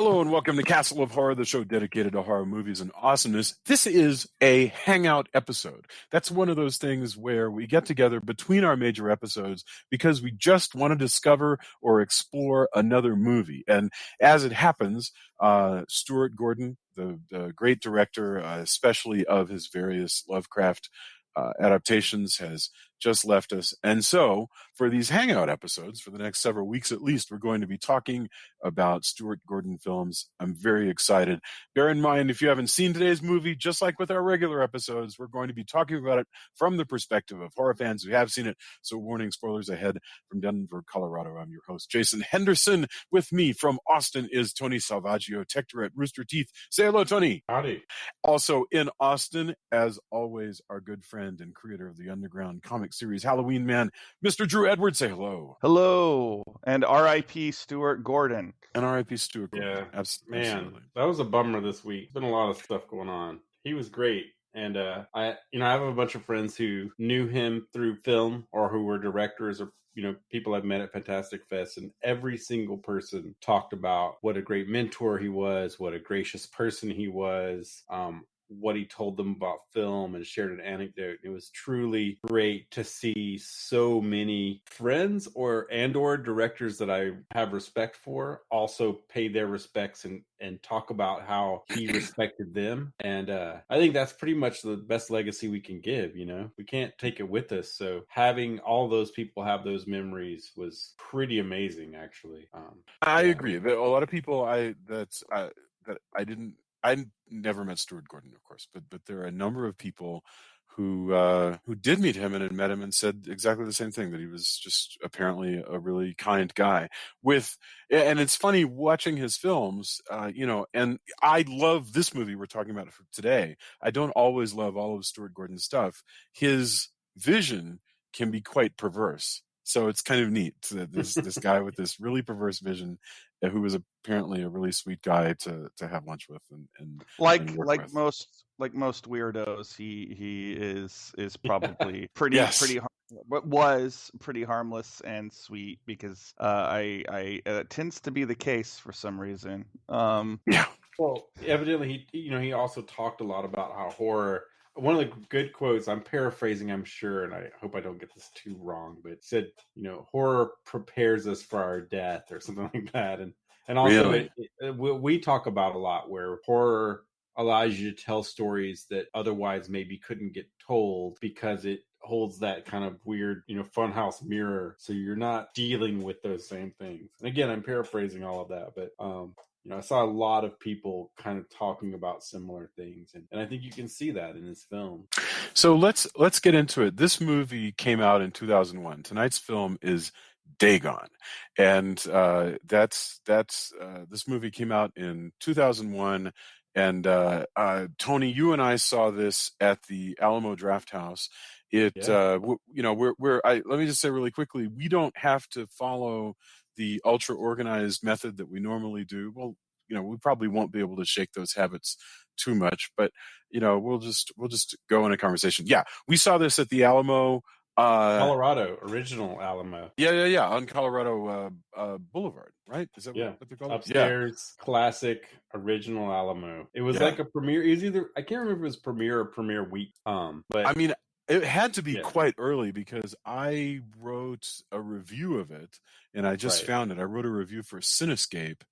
Hello and welcome to Castle of Horror, the show dedicated to horror movies and awesomeness. This is a Hangout episode. That's one of those things where we get together between our major episodes because we just want to discover or explore another movie. And as it happens, Stuart Gordon, the great director, especially of his various Lovecraft adaptations, has just left us. And so for these Hangout episodes, for the next several weeks at least, we're going to be talking about Stuart Gordon films. I'm very excited. Bear in mind, if you haven't seen today's movie, just like with our regular episodes, we're going to be talking about it from the perspective of horror fans who have seen it. So warning, spoilers ahead. From Denver, Colorado, I'm your host, Jason Henderson. With me from Austin is Tony Salvaggio, Tector at Rooster Teeth. Say hello, Tony. Howdy. Also in Austin, as always, our good friend and creator of the underground comic series Halloween Man, Mr. Drew Edwards. Say hello. Hello, and R.I.P. Stuart Gordon. And R.I.P. Stuart Gordon. Yeah, Absolutely. man, that was a bummer this week. Been a lot of stuff going on. He was great. And I have a bunch of friends who knew him through film or who were directors or people I've met at Fantastic Fest, and every single person talked about what a great mentor he was, what a gracious person he was, what he told them about film, and shared an anecdote. It was truly great to see so many friends or directors that I have respect for also pay their respects and talk about how he respected them. And I think that's pretty much the best legacy we can give. We can't take it with us. So having all those people have those memories was pretty amazing, actually. I agree. A lot of people I never met Stuart Gordon, of course, but there are a number of people who did meet him and had met him and said exactly the same thing, that he was just apparently a really kind guy. And it's funny watching his films, and I love this movie we're talking about today. I don't always love all of Stuart Gordon's stuff. His vision can be quite perverse. So it's kind of neat that this guy with this really perverse vision, who was apparently a really sweet guy to have lunch with and like with. most weirdos, he is probably pretty Yes. was pretty harmless and sweet, because it tends to be the case for some reason. Yeah. Well, evidently he also talked a lot about how horror. One of the good quotes, I'm paraphrasing, I'm sure, and I hope I don't get this too wrong, but said, horror prepares us for our death or something like that. And also Really? we talk about a lot where horror allows you to tell stories that otherwise maybe couldn't get told because it holds that kind of weird, funhouse mirror. So you're not dealing with those same things. And again, I'm paraphrasing all of that, but I saw a lot of people kind of talking about similar things, and I think you can see that in this film. So let's get into it. This movie came out in 2001. Tonight's film is Dagon, and this movie came out in 2001. And Tony, you and I saw this at the Alamo Drafthouse. Let me just say really quickly, we don't have to follow the ultra organized method that we normally do. Well, we probably won't be able to shake those habits too much, but we'll just go in a conversation. Yeah, we saw this at the Alamo, Colorado, original Alamo. Yeah, on Colorado Boulevard, right? Is that what they're called? Upstairs, classic original Alamo. It was like a premiere. It was either, I can't remember if it was premiere or premiere week. But I mean, it had to be quite early, because I wrote a review of it, and I just found it. I wrote a review for Cinescape,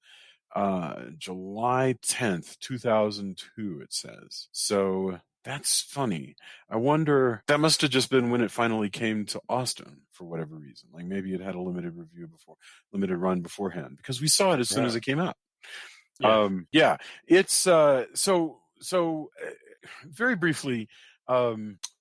July 10th, 2002, it says. So that's funny. I wonder, that must have just been when it finally came to Austin for whatever reason. Like maybe it had a limited run beforehand, because we saw it as soon as it came out. It's so very briefly,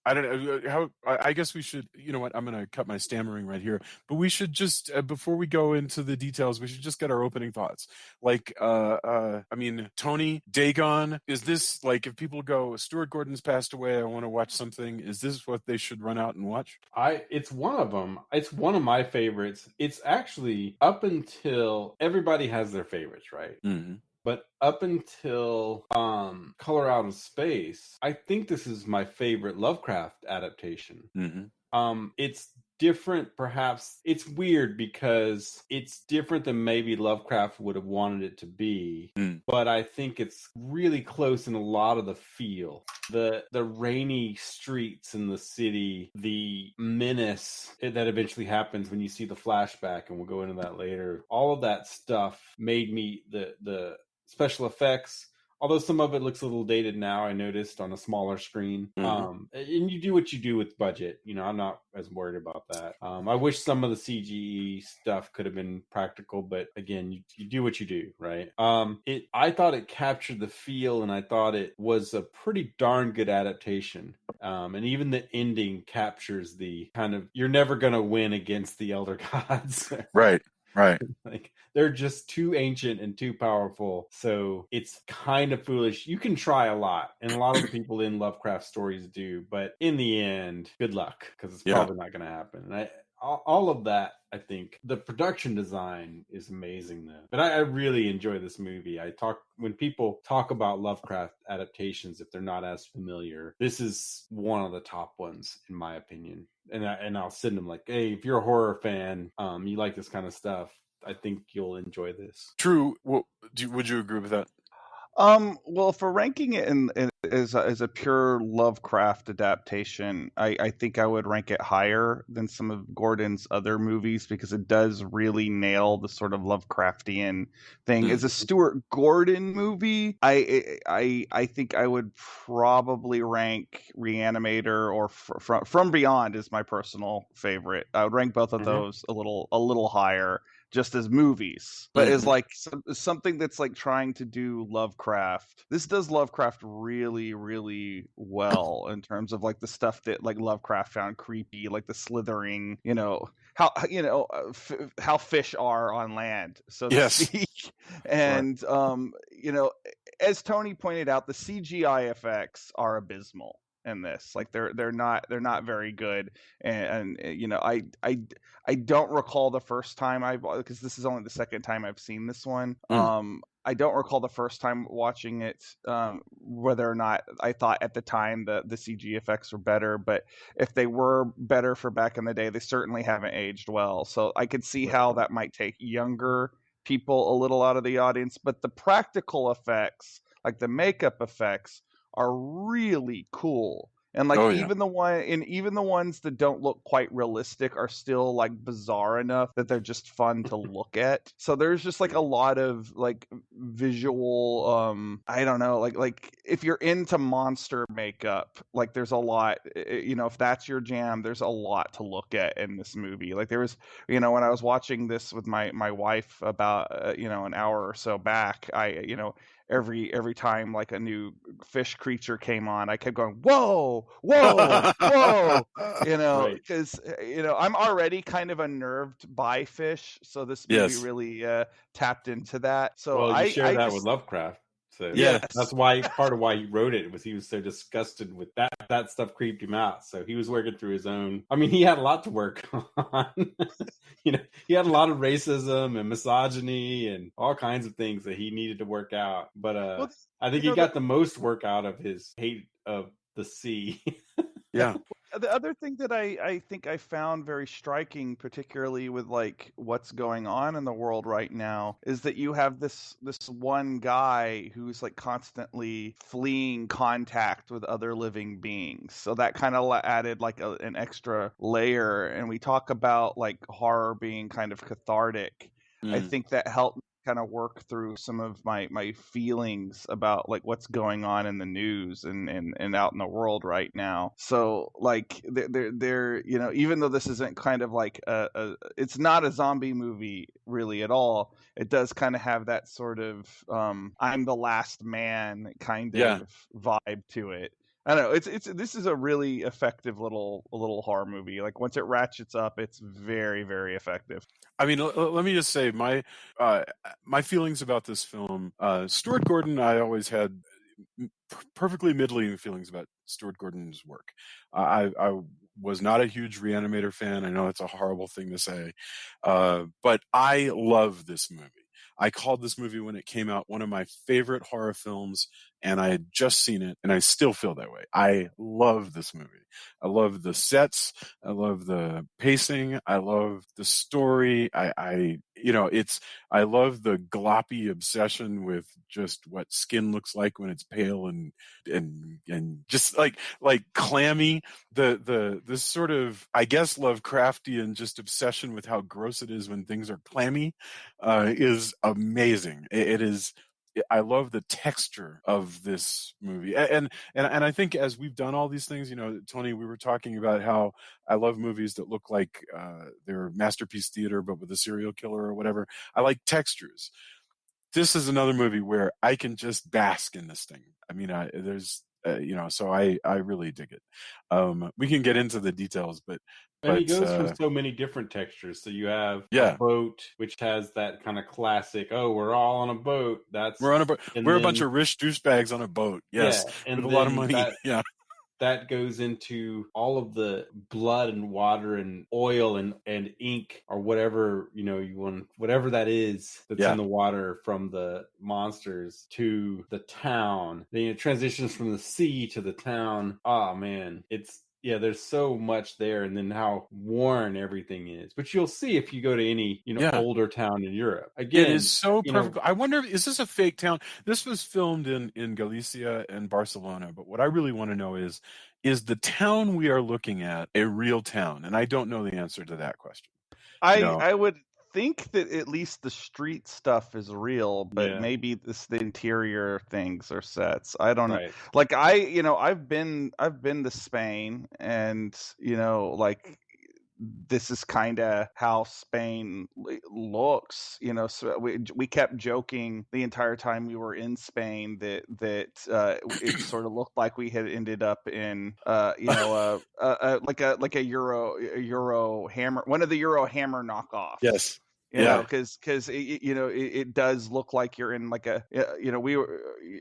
I don't know how. I guess we should. You know what? I'm going to cut my stammering right here. But we should just, before we go into the details, we should just get our opening thoughts. Like, Tony, Dagon. Is this, like, if people go, Stuart Gordon's passed away, I want to watch something, is this what they should run out and watch? It's one of them. It's one of my favorites. It's actually, up until, everybody has their favorites, right? Mm-hmm. But up until Color Out of Space, I think this is my favorite Lovecraft adaptation. Mm-hmm. It's different, perhaps. It's weird because it's different than maybe Lovecraft would have wanted it to be, but I think it's really close in a lot of the feel. The rainy streets in the city, the menace that eventually happens when you see the flashback, and we'll go into that later. All of that stuff made me the special effects. Although some of it looks a little dated now, I noticed on a smaller screen. And you do what you do with budget. I'm not as worried about that. I wish some of the CGE stuff could have been practical, but again, you do what you do, right? I thought it captured the feel, and I thought it was a pretty darn good adaptation. And even the ending captures the kind of, you're never going to win against the Elder Gods. Right. Like, they're just too ancient and too powerful, so it's kind of foolish. You can try a lot, and a lot of the people in Lovecraft stories do, but in the end, good luck, because it's probably not going to happen. And all of that, I think the production design is amazing though. But I really enjoy this movie. When people talk about Lovecraft adaptations, if they're not as familiar, this is one of the top ones in my opinion. And I'll send them like, hey, if you're a horror fan, you like this kind of stuff, I think you'll enjoy this. True. Well, would you agree with that? Well, for ranking it as a pure Lovecraft adaptation, I think I would rank it higher than some of Gordon's other movies because it does really nail the sort of Lovecraftian thing. As a Stuart Gordon movie, I think I would probably rank Reanimator or From Beyond is my personal favorite. I would rank both of those a little higher, just as movies, but as like something that's like trying to do Lovecraft. This does Lovecraft really, really well in terms of like the stuff that like Lovecraft found creepy, like the slithering, how fish are on land, so to speak. And as Tony pointed out, the CGI effects are abysmal in this. Like they're not very good, and I don't recall the first time because this is only the second time I've seen this one. I don't recall the first time watching it whether or not I thought at the time the CG effects were better, but if they were better for back in the day, they certainly haven't aged well. So I could see how that might take younger people a little out of the audience, but the practical effects, like the makeup effects, are really cool. And like even the ones that don't look quite realistic are still like bizarre enough that they're just fun to look at. So there's just like a lot of like visual I don't know, like if you're into monster makeup, like there's a lot, if that's your jam, there's a lot to look at in this movie. Like there was, when I was watching this with my wife about an hour or so back, every time like a new fish creature came on, I kept going, whoa, because I'm already kind of unnerved by fish, so this movie really tapped into that. So I share that with Lovecraft. So that's why part of why he wrote it was he was so disgusted with that stuff creeped him out. So he was working through his own. I mean, he had a lot to work on. He had a lot of racism and misogyny and all kinds of things that he needed to work out. But I think he got the most work out of his hate of the sea. Yeah. The other thing that I think I found very striking, particularly with like what's going on in the world right now, is that you have this one guy who's like constantly fleeing contact with other living beings. So that kind of added like an extra layer. And we talk about like horror being kind of cathartic. I think that helped kind of work through some of my feelings about like what's going on in the news and out in the world right now. So like they're even though this isn't kind of like it's not a zombie movie really at all, it does kind of have that sort of I'm the last man kind of vibe to it. I don't know. This is a really effective little horror movie. Like once it ratchets up, it's very, very effective. I mean, let me just say my feelings about this film. Stuart Gordon, I always had perfectly middling feelings about Stuart Gordon's work. I was not a huge Reanimator fan. I know it's a horrible thing to say, but I love this movie. I called this movie when it came out one of my favorite horror films and I had just seen it, and I still feel that way. I love this movie. I love the sets. I love the pacing. I love the story. I love the gloppy obsession with just what skin looks like when it's pale and just like clammy. This sort of, I guess, Lovecraftian just obsession with how gross it is when things are clammy is amazing. It is. I love the texture of this movie, and I think as we've done all these things, Tony, we were talking about how I love movies that look like they're masterpiece theater, but with a serial killer or whatever. I like textures. This is another movie where I can just bask in this thing. I mean, so I really dig it. We can get into the details, but he goes for so many different textures. So you have a boat, which has that kind of classic, we're all on a boat. We're on a boat. We're a bunch of rich douchebags on a boat. Yes. Yeah, and with a lot of money. That goes into all of the blood and water and oil and ink or whatever, you want, whatever that is that's in the water from the monsters to the town. Then it transitions from the sea to the town. Oh man, there's so much there, and then how worn everything is. But you'll see if you go to any, older town in Europe. Again, it is so perfect. I wonder, is this a fake town? This was filmed in Galicia and Barcelona, but what I really want to know is the town we are looking at a real town? And I don't know the answer to that question. I would think that at least the street stuff is real, but maybe the interior things are sets. I don't know. Like I've been to Spain, and like this is kind of how Spain looks, so we kept joking the entire time we were in Spain that it sort of looked like we had ended up in like a Euro Hammer, one of the Euro Hammer knockoffs. Yes. Because it does look like you're in like a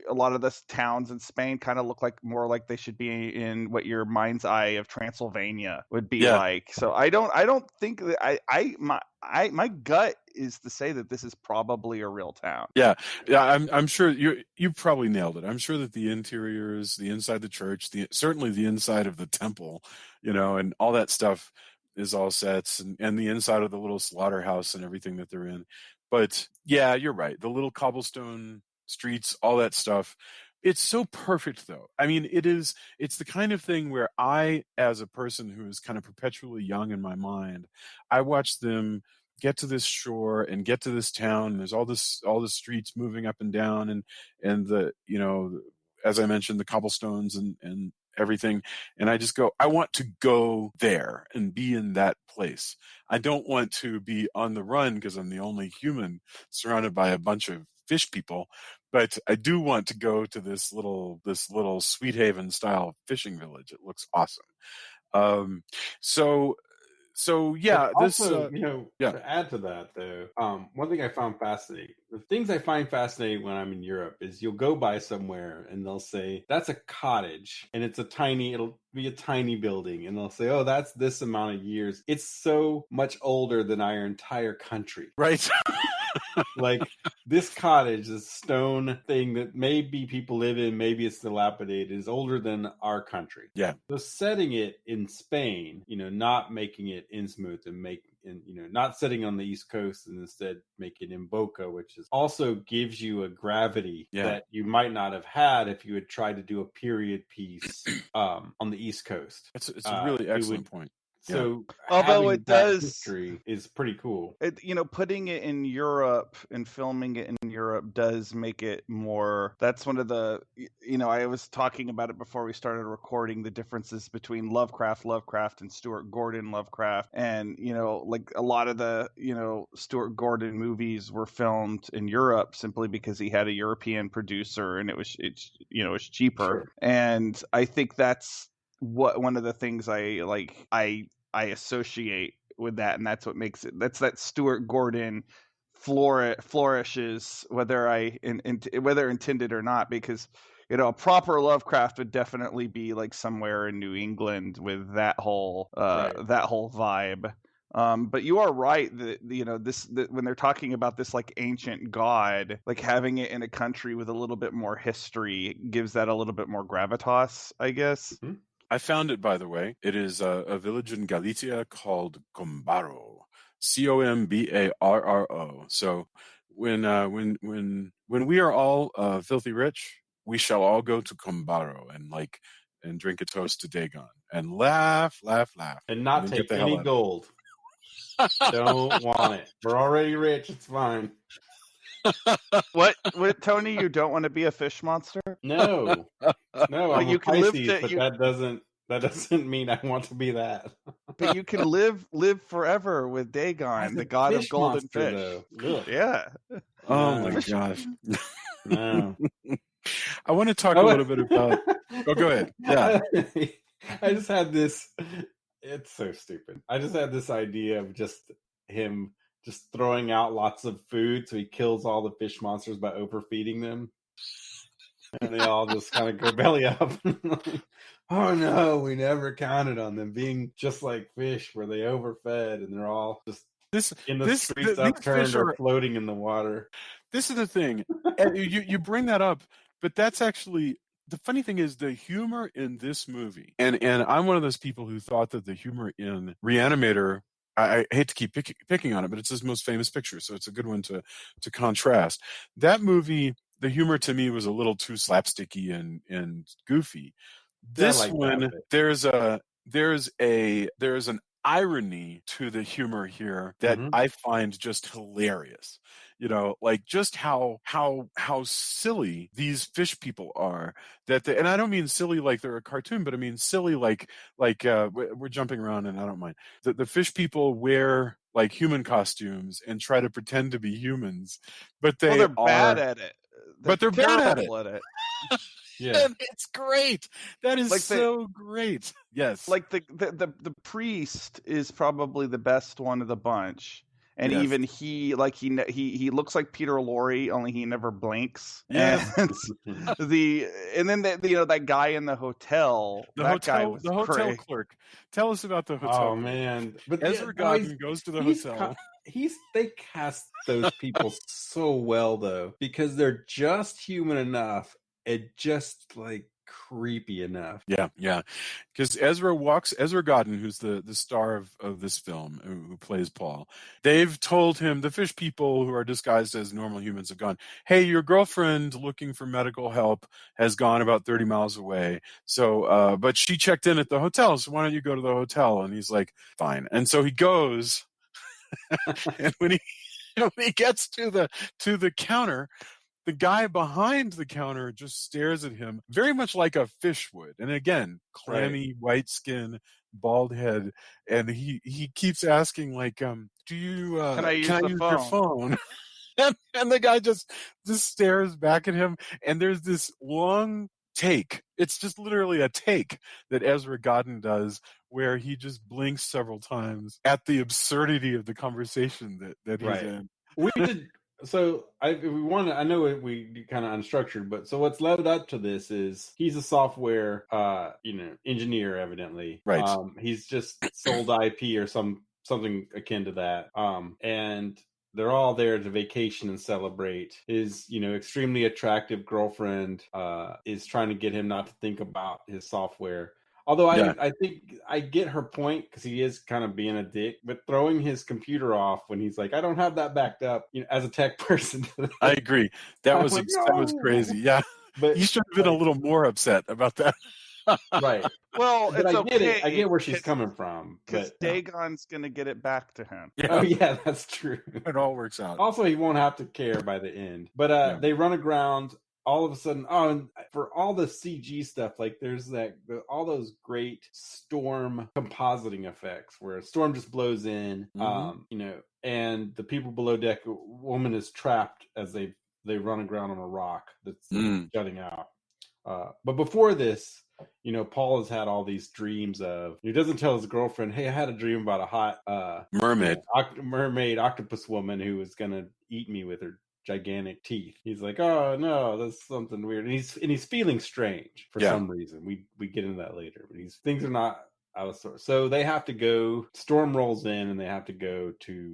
lot of the towns in Spain kind of look like more like they should be in what your mind's eye of Transylvania would be like. So I don't think that my gut is to say that this is probably a real town. Yeah. I'm sure you probably nailed it. I'm sure that the interiors, the inside the church, certainly the inside of the temple, and all that stuff is all sets, and the inside of the little slaughterhouse and everything that they're in. But yeah, you're right. The little cobblestone streets, all that stuff. It's so perfect though. I mean, it's the kind of thing where I, as a person who is kind of perpetually young in my mind, I watch them get to this shore and get to this town, and there's all the streets moving up and down, and the, as I mentioned, the cobblestones and everything. And I just go, I want to go there and be in that place. I don't want to be on the run because I'm the only human surrounded by a bunch of fish people, but I do want to go to this little Sweet Haven style fishing village. It looks awesome. So yeah, but also, to add to that though, one thing I found fascinating, the things I find fascinating when I'm in Europe is you'll go by somewhere and they'll say, that's a cottage, and it'll be a tiny building, and they'll say, oh, that's this amount of years. It's so much older than our entire country. Right. Like this cottage, this stone thing that maybe people live in, maybe it's dilapidated, is older than our country. Yeah. So setting it in Spain, not making it Innsmouth and not setting on the East Coast and instead making it in Boca, which also gives you a gravity that you might not have had if you had tried to do a period piece on the East Coast. It's a really excellent point. So, although it does, history is pretty cool. Putting it in Europe and filming it in Europe does make it more. That's one of the, I was talking about it before we started recording, the differences between Lovecraft and Stuart Gordon Lovecraft, and like a lot of the Stuart Gordon movies were filmed in Europe simply because he had a European producer and it was cheaper. Sure. And I think that's one of the things I associate with that, and that's what makes it. That's that Stuart Gordon flourishes, whether intended or not, because a proper Lovecraft would definitely be like somewhere in New England with that whole vibe. But you are right that when they're talking about this like ancient god, like having it in a country with a little bit more history gives that a little bit more gravitas, I guess. Mm-hmm. I found it, by the way. It is a village in Galicia called Combaro, Combarro. So when we are all filthy rich, we shall all go to Combaro and drink a toast to Dagon and laugh, And not then take get the hell any out gold. Don't want it. We're already rich. It's fine. What, Tony? You don't want to be a fish monster? No, I'm you a can live Pisces, but that doesn't mean I want to be that. But you can live forever with Dagon, the god of golden fish. Though. Yeah. Oh my gosh. No. I want to talk a little bit about. Oh, go ahead. Yeah. I just had this. It's so stupid. I just had this idea of just him just throwing out lots of food, so he kills all the fish monsters by overfeeding them, and they all just kind of go belly up. Oh no, we never counted on them being just like fish, where they overfed and they're all just streets upturned or floating in the water. This is the thing. You bring that up, but that's actually. The funny thing is the humor in this movie, and I'm one of those people who thought that the humor in Reanimator, I hate to keep picking on it, but it's his most famous picture, so it's a good one to contrast. That movie, the humor to me was a little too slapsticky and goofy. This one, there's an irony to the humor here that I find just hilarious. Like just how silly these fish people are. And I don't mean silly like they're a cartoon, but I mean silly like we're jumping around, and I don't mind. The fish people wear like human costumes and try to pretend to be humans, but they're bad at it. They're bad at it. Yeah, and it's great. That is like so great. Yes, like the priest is probably the best one of the bunch. And even he looks like Peter Lorre, only he never blinks. Yeah. And then that guy in the hotel. The hotel clerk. Tell us about the hotel. Oh man! But Ezra Gordon goes to the hotel. They cast those people so well though, because they're just human enough and just like creepy enough. Yeah. Because Ezra Gordon, who's the star of this film, who plays Paul, they've told him, the fish people who are disguised as normal humans have gone, hey, your girlfriend looking for medical help has gone about 30 miles away. So, but she checked in at the hotel, so why don't you go to the hotel? And he's like, fine. And so he goes, and when he gets to the counter, the guy behind the counter just stares at him very much like a fish would. And again, clammy, white skin, bald head. And he keeps asking, like, do you, can I use your phone? and the guy just stares back at him. And there's this long take. It's just literally a take that Ezra Gordon does, where he just blinks several times at the absurdity of the conversation that he's in. We did. So I know we kind of unstructured, but so what's led up to this is he's a software, engineer, evidently. Right. He's just sold IP or something akin to that. And they're all there to vacation and celebrate. His, extremely attractive girlfriend, is trying to get him not to think about his software. Although I think I get her point, because he is kind of being a dick, but throwing his computer off when he's like, I don't have that backed up, as a tech person. I agree. That was crazy. Yeah. But he should have been a little more upset about that. Right. Well, but I get it. I get where she's coming from. Because Dagon's going to get it back to him. Yeah. Oh, yeah, that's true. It all works out. Also, he won't have to care by the end. But they run aground. All of a sudden, and for all the CG stuff, like there's all those great storm compositing effects where a storm just blows in, and the people below deck, a woman is trapped as they run aground on a rock that's jutting out. But before this, Paul has had all these dreams of, he doesn't tell his girlfriend, hey, I had a dream about a hot mermaid octopus woman who was going to eat me with her gigantic teeth. He's like, oh no, that's something weird, and he's feeling strange for some reason. We get into that later, but things are not out of sorts. So they have to go. Storm rolls in, and they have to go to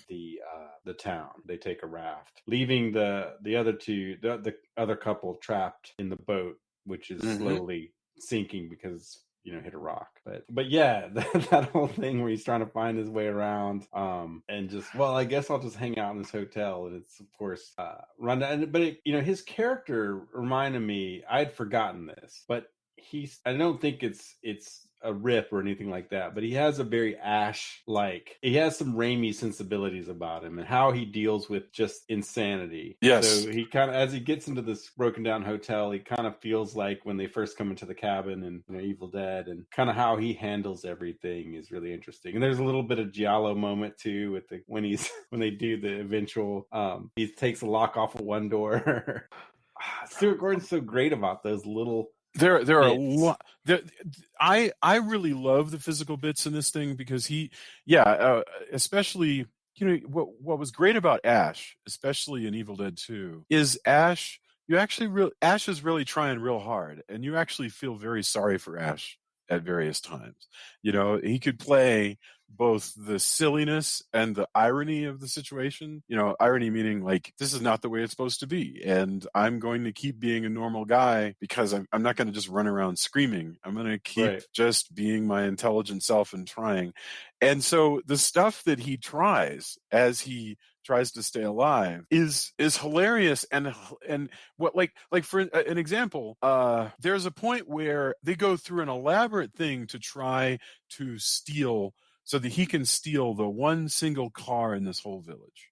the town. They take a raft, leaving the other couple trapped in the boat, which is slowly sinking because hit a rock. But yeah, that whole thing where he's trying to find his way around, and just, well, I guess I'll just hang out in this hotel, and it's of course run down. But his character reminded me, I'd forgotten this, but I don't think it's a rip or anything like that, but he has a very he has some Raimi sensibilities about him and how he deals with just insanity. Yes. So he kind of, as he gets into this broken down hotel, he kind of feels like when they first come into the cabin and Evil Dead, and kind of how he handles everything is really interesting. And there's a little bit of Giallo moment too with when they do the eventual, he takes the lock off of one door. Stuart Gordon's so great about those little. There are a lot. I really love the physical bits in this thing because especially what was great about Ash, especially in Evil Dead 2, is Ash. Ash is really trying real hard, and you actually feel very sorry for Ash at various times. He could play both the silliness and the irony of the situation. Irony meaning like, this is not the way it's supposed to be, and I'm going to keep being a normal guy because I'm not going to just run around screaming. I'm going to keep just being my intelligent self and trying. And so the stuff that he tries as he tries to stay alive is hilarious. And what, like for an example, there's a point where they go through an elaborate thing to try to steal, so that he can steal the one single car in this whole village.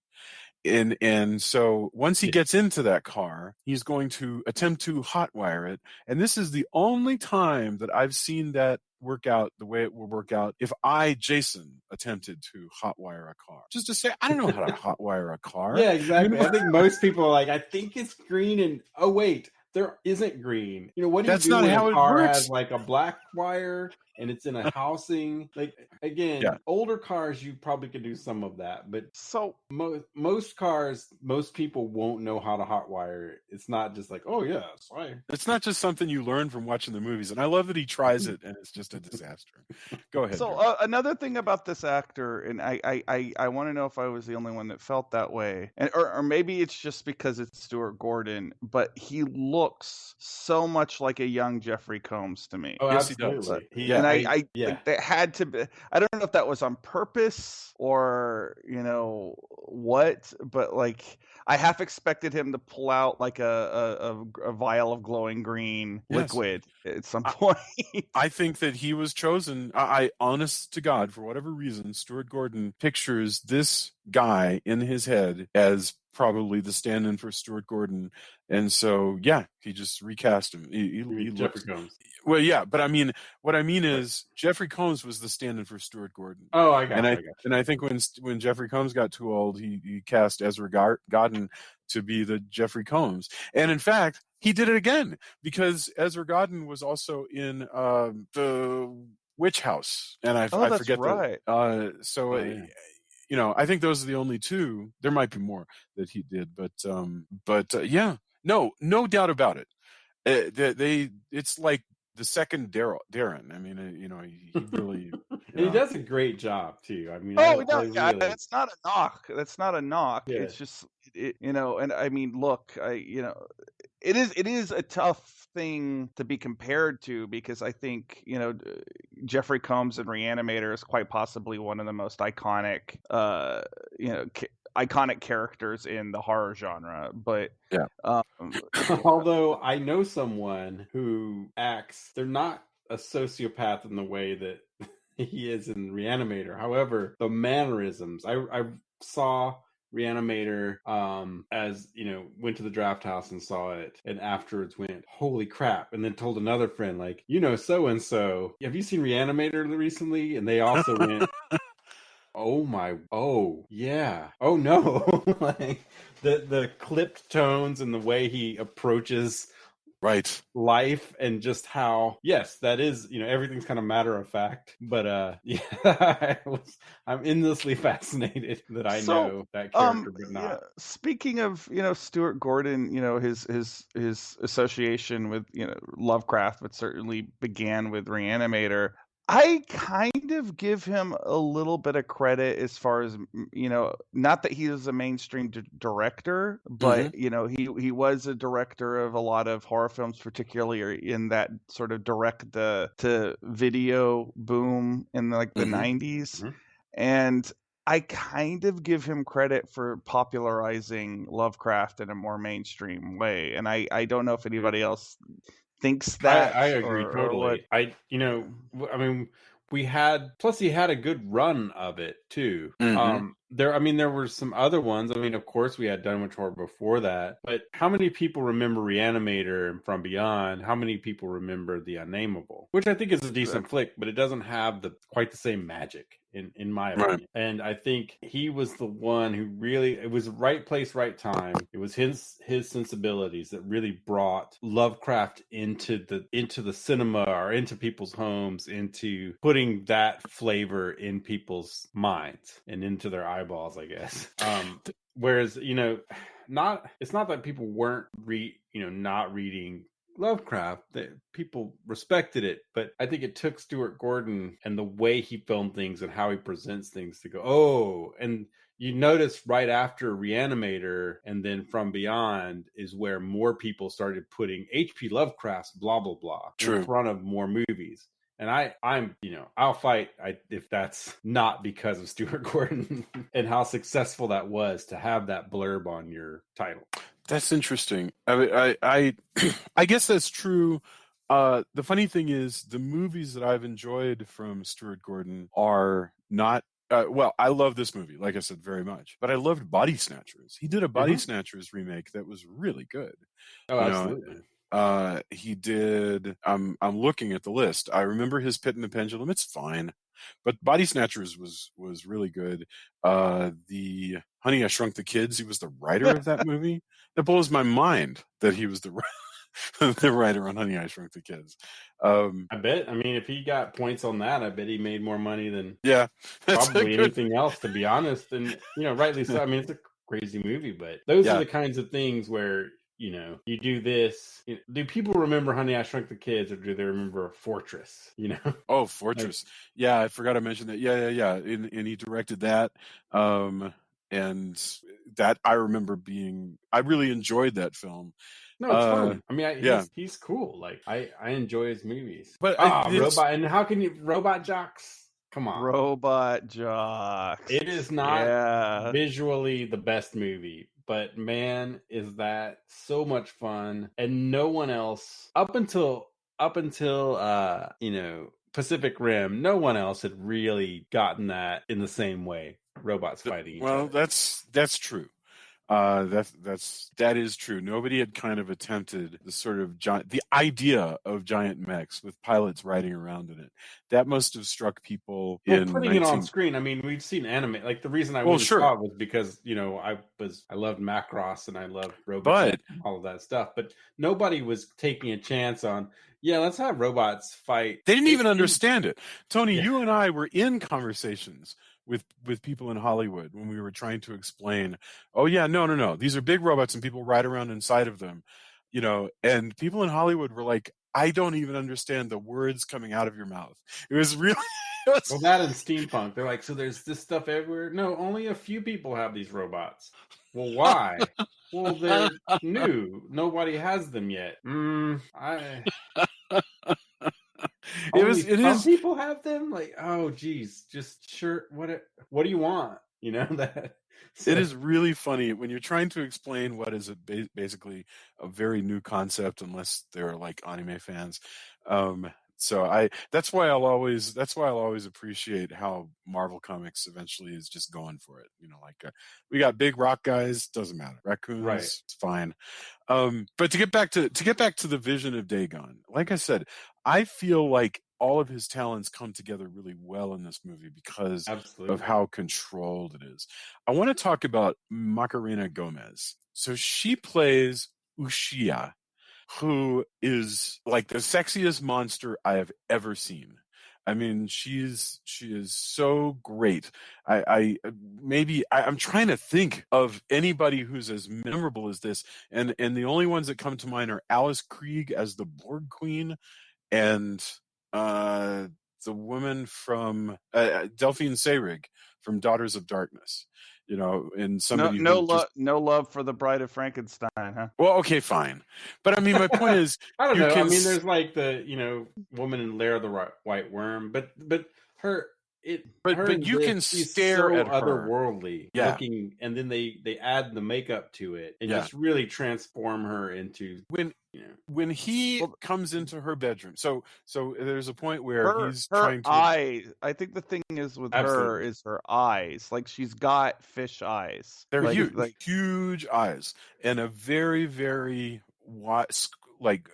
And so once he gets into that car, he's going to attempt to hotwire it. And this is the only time that I've seen that work out the way it will work out if Jason, attempted to hotwire a car. Just to say, I don't know how to hotwire a car. Yeah, exactly. I think most people are like, I think it's green, and oh wait, there isn't green. What do you do when a car has like a black wire and it's in a housing? Like, again, older cars, you probably could do some of that, but so most cars, most people won't know how to hotwire it. It's not just like, oh yeah, it's fine. It's not just something you learn from watching the movies, and I love that he tries it, and it's just a disaster. Go ahead. So another thing about this actor, and I want to know if I was the only one that felt that way, and or maybe it's just because it's Stuart Gordon, but he looks so much like a young Jeffrey Combs to me. Oh, yes, absolutely. And I think that had to be. I don't know if that was on purpose or what, but like I half expected him to pull out like a vial of glowing green liquid at some point. I think that he was chosen. I honest to God, for whatever reason, Stuart Gordon pictures this guy in his head as probably the stand-in for Stuart Gordon, and so he just recast him. He Jeffrey Combs. Well, yeah, but I mean, what I mean is Jeffrey Combs was the stand-in for Stuart Gordon. Oh, I got it. And I think when Jeffrey Combs got too old, he cast Ezra Godden to be the Jeffrey Combs, and in fact, he did it again because Ezra Godden was also in the Witch House, and I forget right. I think those are the only two. There might be more that he did, but no doubt about it. It's like the second Darren. I mean, he really. And he does a great job too. I mean, that's not a knock. That's not a knock. Yeah. It's just and I mean, look, it is a tough thing to be compared to because I think Jeffrey Combs in Reanimator is quite possibly one of the most iconic iconic characters in the horror genre. But although I know someone who acts, they're not a sociopath in the way that he is in Reanimator. However, the mannerisms, I saw Reanimator as went to the draft house and saw it, and afterwards went, holy crap, and then told another friend like, so and so, have you seen Reanimator recently? And they also went, oh yeah, oh no. Like the clipped tones and the way he approaches life, and just how that is everything's kind of matter of fact, but I'm endlessly fascinated that I know that character, but not. Speaking of Stuart Gordon, his association with Lovecraft, but certainly began with Reanimator. I kind of give him a little bit of credit as far as, not that he is a mainstream director, but he was a director of a lot of horror films, particularly in that sort of direct to video boom in like the 90s. And I kind of give him credit for popularizing Lovecraft in a more mainstream way. And I don't know if anybody else thinks that. I agree totally. Or I mean, he had a good run of it too. There were some other ones. I mean, of course we had Dunwich Horror before that, but how many people remember Reanimator and From Beyond? How many people remember The Unnameable, which I think is a decent flick, but it doesn't have quite the same magic in my opinion. And I think he was the one who really, it was right place, right time. It was his sensibilities that really brought Lovecraft into the cinema or into people's homes, into putting that flavor in people's minds and into their eyeballs, I guess. Whereas, it's not that people weren't not reading Lovecraft, that people respected it, but I think it took Stuart Gordon and the way he filmed things and how he presents things to go, oh, and you notice right after Reanimator and then From Beyond is where more people started putting H.P. Lovecraft's blah, blah, blah in front of more movies. And I'll fight if that's not because of Stuart Gordon and how successful that was to have that blurb on your title. That's interesting. I guess that's true. The funny thing is, the movies that I've enjoyed from Stuart Gordon are not. I love this movie, like I said, very much. But I loved Body Snatchers. He did a Body Snatchers remake that was really good. Oh, absolutely. He did. I'm looking at the list. I remember his Pit and the Pendulum. It's fine, but Body Snatchers was really good. The Honey, I Shrunk the Kids. He was the writer of that movie. That blows my mind that he was the writer on Honey, I Shrunk the Kids. I bet. I mean, if he got points on that, I bet he made more money than probably anything else, to be honest. And rightly so. I mean, it's a crazy movie, but those are the kinds of things where you do this. Do people remember Honey, I Shrunk the Kids, or do they remember Fortress? Oh, Fortress. Yeah, I forgot to mention that. Yeah. And he directed that. And that I remember I really enjoyed that film. No, it's fun. I mean, he's cool. Like I enjoy his movies. But Robot, and how can you Robot Jocks? Come on, Robot Jocks. It is not visually the best movie, but man, is that so much fun. And no one else up until Pacific Rim, no one else had really gotten that in the same way. Robots fighting each other. Well, that's true. That is true. Nobody had kind of attempted the sort of the idea of giant mechs with pilots riding around in it. That must have struck people in putting it on screen. I mean, we've seen anime. Like the reason I saw it was because I loved Macross and I loved robots and all of that stuff. But nobody was taking a chance on. Yeah, let's have robots fight. They didn't even understand it. Tony, you and I were in conversations with people in Hollywood when we were trying to explain, oh yeah, no, these are big robots and people ride around inside of them, and people in Hollywood were like, I don't even understand the words coming out of your mouth. It was really well, that and steampunk. They're like, so there's this stuff everywhere. No, only a few people have these robots. Well, why? Well, they're new. Nobody has them yet. Some people have them. Like, oh, geez, just sure. What do you want? That. So. It is really funny when you're trying to explain what is basically a very new concept, unless they're like anime fans. So that's why I'll always appreciate how Marvel Comics eventually is just going for it. We got big rock guys, doesn't matter. Raccoons, it's fine. But to get back to the vision of Dagon, like I said, I feel like all of his talents come together really well in this movie because of how controlled it is. I want to talk about Macarena Gomez. So she plays Ushia, who is like the sexiest monster I have ever seen. I mean, she is so great. I'm trying to think of anybody who's as memorable as this, and the only ones that come to mind are Alice Krieg as the Borg Queen, and the woman from Delphine Seyrig from Daughters of Darkness. And somebody no love for the Bride of Frankenstein, huh? Well, okay, fine, but I mean, my point is, I don't know. I mean, there's like the woman in Lair of the White Worm, but her. But you can stare at her otherworldly looking, and then they add the makeup to it and just really transform her into when he comes into her bedroom. So there's a point where he's trying to eyes. I think the thing is with her is her eyes. Like, she's got fish eyes. They're huge eyes, and a very, very wide, like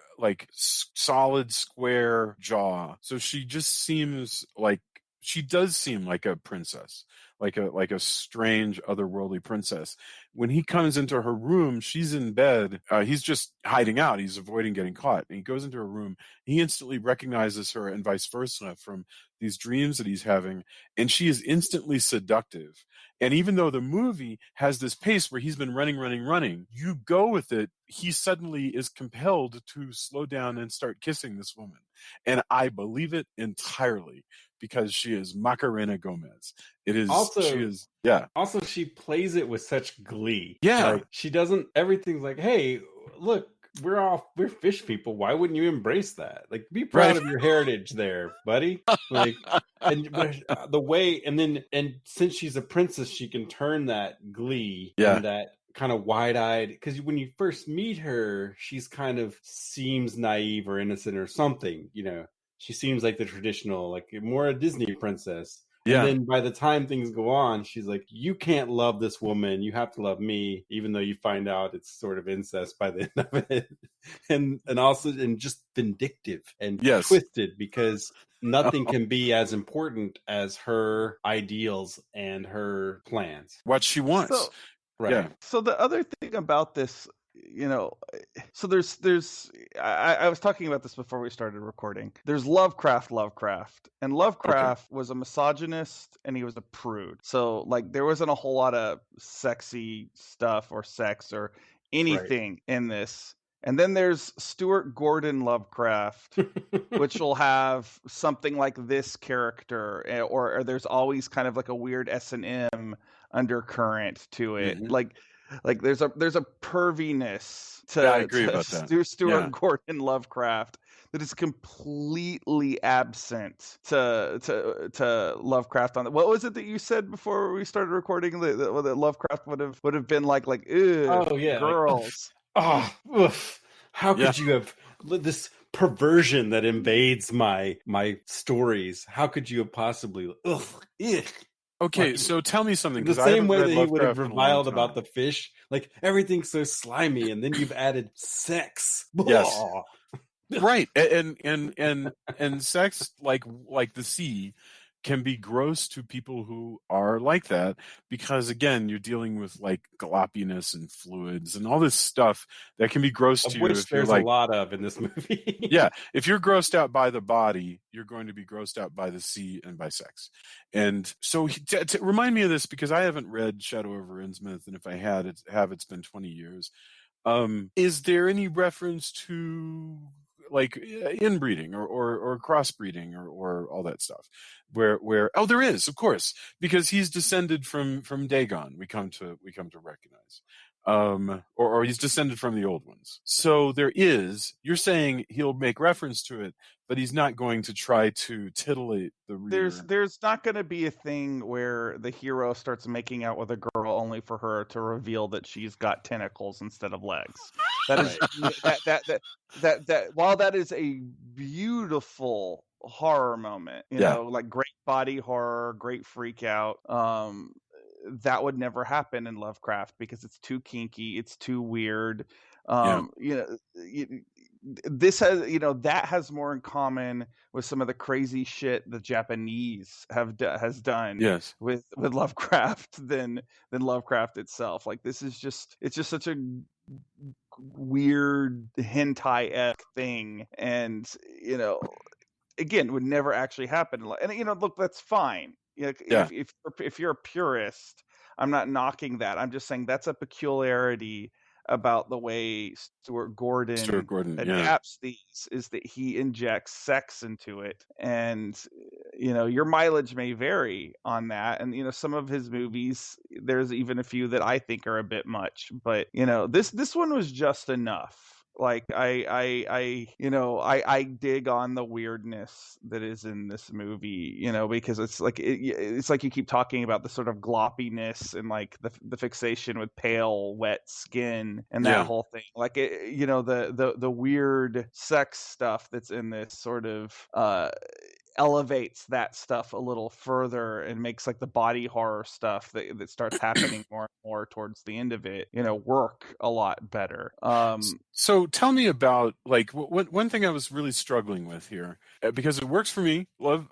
solid square jaw. So she just seems like. She does seem like a princess, like a strange otherworldly princess. When he comes into her room, she's in bed. He's just hiding out. He's avoiding getting caught. And he goes into her room. He instantly recognizes her, and vice versa, from these dreams that he's having. And she is instantly seductive. And even though the movie has this pace where he's been running, you go with it. He suddenly is compelled to slow down and start kissing this woman. And I believe it entirely, because she is Macarena Gomez. It is also, she is, yeah. Also, she plays it with such glee. Yeah. Like, she doesn't, everything's like, hey, look, we're fish people. Why wouldn't you embrace that? Like, be proud of your heritage there, buddy. Like, and the way, and since she's a princess, she can turn that glee and that kind of wide-eyed, because when you first meet her, she's kind of seems naive or innocent or something, She seems like the traditional, like more a Disney princess. Yeah. And then by the time things go on, she's like, you can't love this woman. You have to love me, even though you find out it's sort of incest by the end of it. And also, and just vindictive and twisted, because nothing can be as important as her ideals and her plans. What she wants. So, So the other thing about this, so there's I was talking about this before we started recording. There's Lovecraft, and Lovecraft was a misogynist, and he was a prude. So, like, there wasn't a whole lot of sexy stuff or sex or anything in this. And then there's Stuart Gordon Lovecraft, which will have something like this character, or there's always kind of like a weird S&M undercurrent to it. Like there's a perviness to Stuart Gordon Lovecraft that is completely absent to Lovecraft. What was it that you said before we started recording that Lovecraft would have been like girls? How could you have this perversion that invades my stories? How could you have possibly? Okay, so tell me something. The same way that he would have reviled about the fish, like everything's so slimy, and then you've added sex. Yes, right, and sex, like the sea, can be gross to people who are like that, because again, you're dealing with like gloppiness and fluids and all this stuff that can be gross to you. Which there's a lot of in this movie. Yeah, if you're grossed out by the body, you're going to be grossed out by the sea and by sex. And so, remind me of this, because I haven't read Shadow over Innsmouth, and if I had, it's been 20 years. Is there any reference to like inbreeding or crossbreeding or all that stuff, where there is, of course, because he's descended from Dagon, we come to recognize, or he's descended from the old ones. So you're saying he'll make reference to it, but he's not going to try to titillate the reader. There's not going to be a thing where the hero starts making out with a girl only for her to reveal that she's got tentacles instead of legs. That is that while that is a beautiful horror moment, like great body horror, great freak out, that would never happen in Lovecraft, because it's too kinky, it's too weird. This has, that has more in common with some of the crazy shit the Japanese has done with Lovecraft than Lovecraft itself. Like, it's just such a weird hentai-esque thing, and again, would never actually happen. And look, that's fine. If you're a purist, I'm not knocking that. I'm just saying that's a peculiarity about the way Stuart Gordon yeah. adapts these is that he injects sex into it. And, your mileage may vary on that. And, some of his movies, there's even a few that I think are a bit much. But, this one was just enough. Like I dig on the weirdness that is in this movie, because it's like you keep talking about the sort of gloppiness and like the fixation with pale, wet skin and that whole thing. Like the weird sex stuff that's in this sort of elevates that stuff a little further and makes like the body horror stuff that starts happening more and more towards the end of it, work a lot better. So tell me about like one thing I was really struggling with here, because it works for me. Love,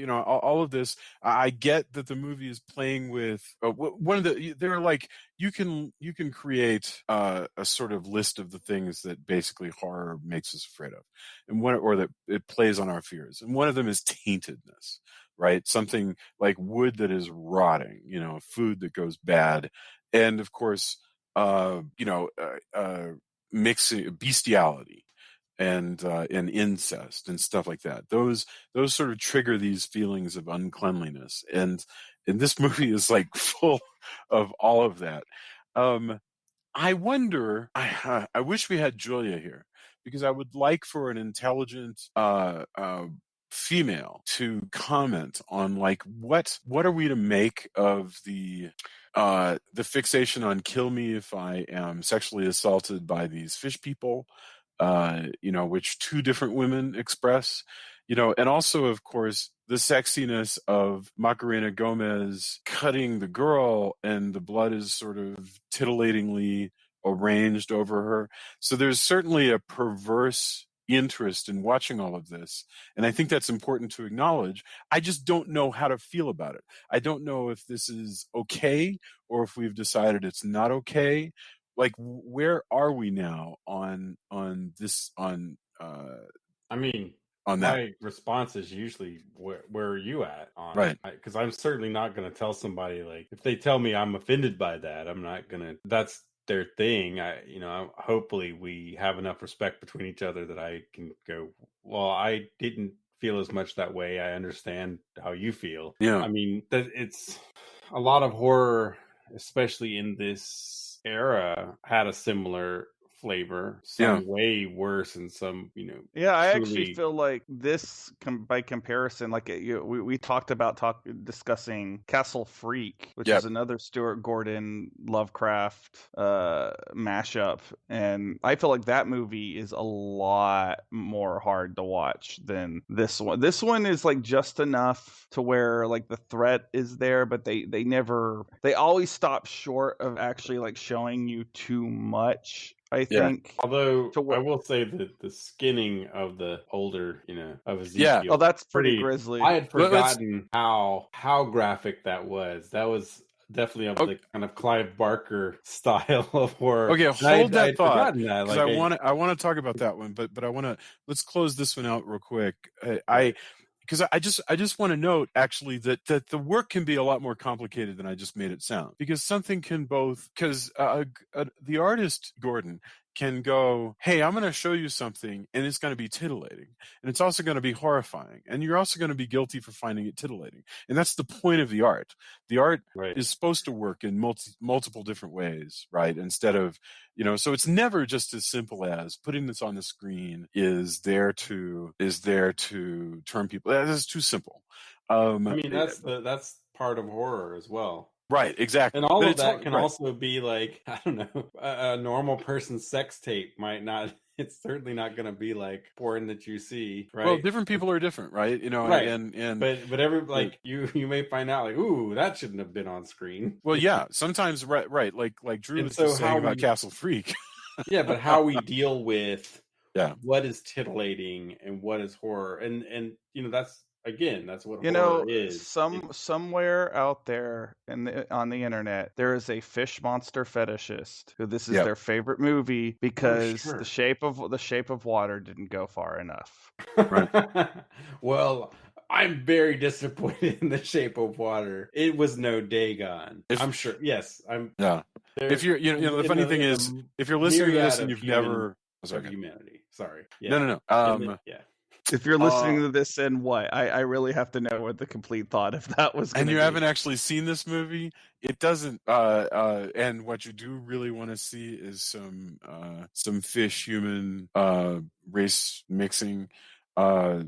all of this. I get that the movie is playing with one of the. They're like you can create a sort of list of the things that basically horror makes us afraid of, and or that it plays on our fears. And one of them is taintedness, right? Something like wood that is rotting, food that goes bad, and of course, mixing bestiality and incest and stuff like that. Those sort of trigger these feelings of uncleanliness, and this movie is like full of all of that. I wonder. I wish we had Julia here, because I would like for an intelligent female to comment on like what are we to make of the fixation on kill me if I am sexually assaulted by these fish people, which two different women express, and also, of course, the sexiness of Macarena Gomez cutting the girl and the blood is sort of titillatingly arranged over her. So there's certainly a perverse interest in watching all of this, and I think that's important to acknowledge. I just don't know how to feel about it. I don't know if this is okay or if we've decided it's not okay. Like, where are we now on this on on that? My response is usually, where are you at on right? Because I'm certainly not going to tell somebody, like, if they tell me I'm offended by that, I'm not going to. That's their thing. Hopefully we have enough respect between each other that I can go, well, I didn't feel as much that way. I understand how you feel. Yeah. I mean, it's a lot of horror, especially in this era, had a similar flavor, some way worse, and some I actually feel like this by comparison, like we talked about discussing Castle Freak, which is another Stuart Gordon Lovecraft mashup, and I feel like that movie is a lot more hard to watch than this one. This one is like just enough to where like the threat is there, but they always stop short of actually like showing you too much, I think. Although I will say that the skinning of the older, of Ezekiel, that's pretty grisly. I had forgotten how graphic that was. That was definitely of the kind of Clive Barker style of horror. Okay, hold that thought, because I want to talk about that one, but let's close this one out real quick. Because I just want to note actually that the work can be a lot more complicated than I just made it sound, because something can the artist Gordon can go, hey, I'm going to show you something, and it's going to be titillating, and it's also going to be horrifying, and you're also going to be guilty for finding it titillating, and that's the point of the art. The art is supposed to work in multiple different ways, right? Instead of so it's never just as simple as putting this on the screen is there to turn people. That is too simple. That's part of horror as well. Right, exactly. And all of that can also be like, I don't know, a normal person's sex tape might not, it's certainly not going to be like porn that you see, right? Well, different people are different, right? Right. And but every, like, you may find out like, ooh, that shouldn't have been on screen. Well, yeah, sometimes, right, like Drew was just saying about Castle Freak. Yeah, but how we deal with what is titillating and what is horror, and that's, again, that's what horror is. Somewhere out there on the internet, there is a fish monster fetishist who this is their favorite movie because the shape of water didn't go far enough. Right. Well, I'm very disappointed in The Shape of Water. It was no Dagon. I'm sure. Yes, I'm. Yeah. if you're, the funny thing is, if you're listening to this and you've never, of humanity. Sorry. Yeah. No. Yeah. If you're listening to this, and what? I really have to know what the complete thought of that was going to be. And you haven't actually seen this movie, it doesn't. And what you do really want to see is some fish-human race mixing. Not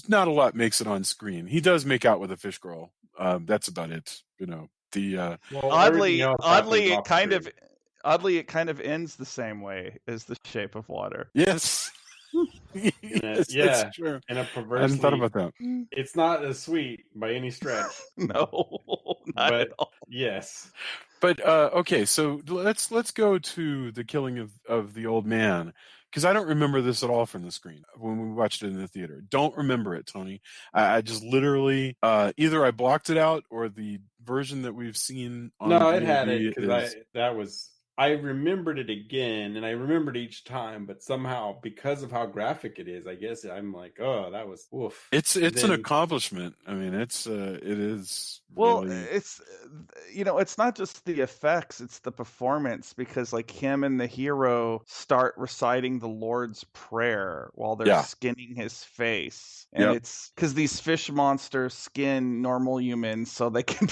a lot makes it on screen. He does make out with a fish girl. That's about it. Oddly, it kind of ends the same way as The Shape of Water. Yes. Yes, that's true. And a perversely, I hadn't thought about that. It's not as sweet by any stretch. No, not at all. Yes. But okay, so let's go to the killing of the old man, because I don't remember this at all from the screen when we watched it in the theater. Don't remember it, Tony. I just literally either I blocked it out or the version that we've seen on it had it, because I remembered it again, and I remembered each time, but somehow, because of how graphic it is, I guess I'm like, oh, that was oof. It's an accomplishment. I mean, it is. Well, really... it's not just the effects; it's the performance, because like him and the hero start reciting the Lord's Prayer while they're skinning his face, and it's because these fish monsters skin normal humans so they can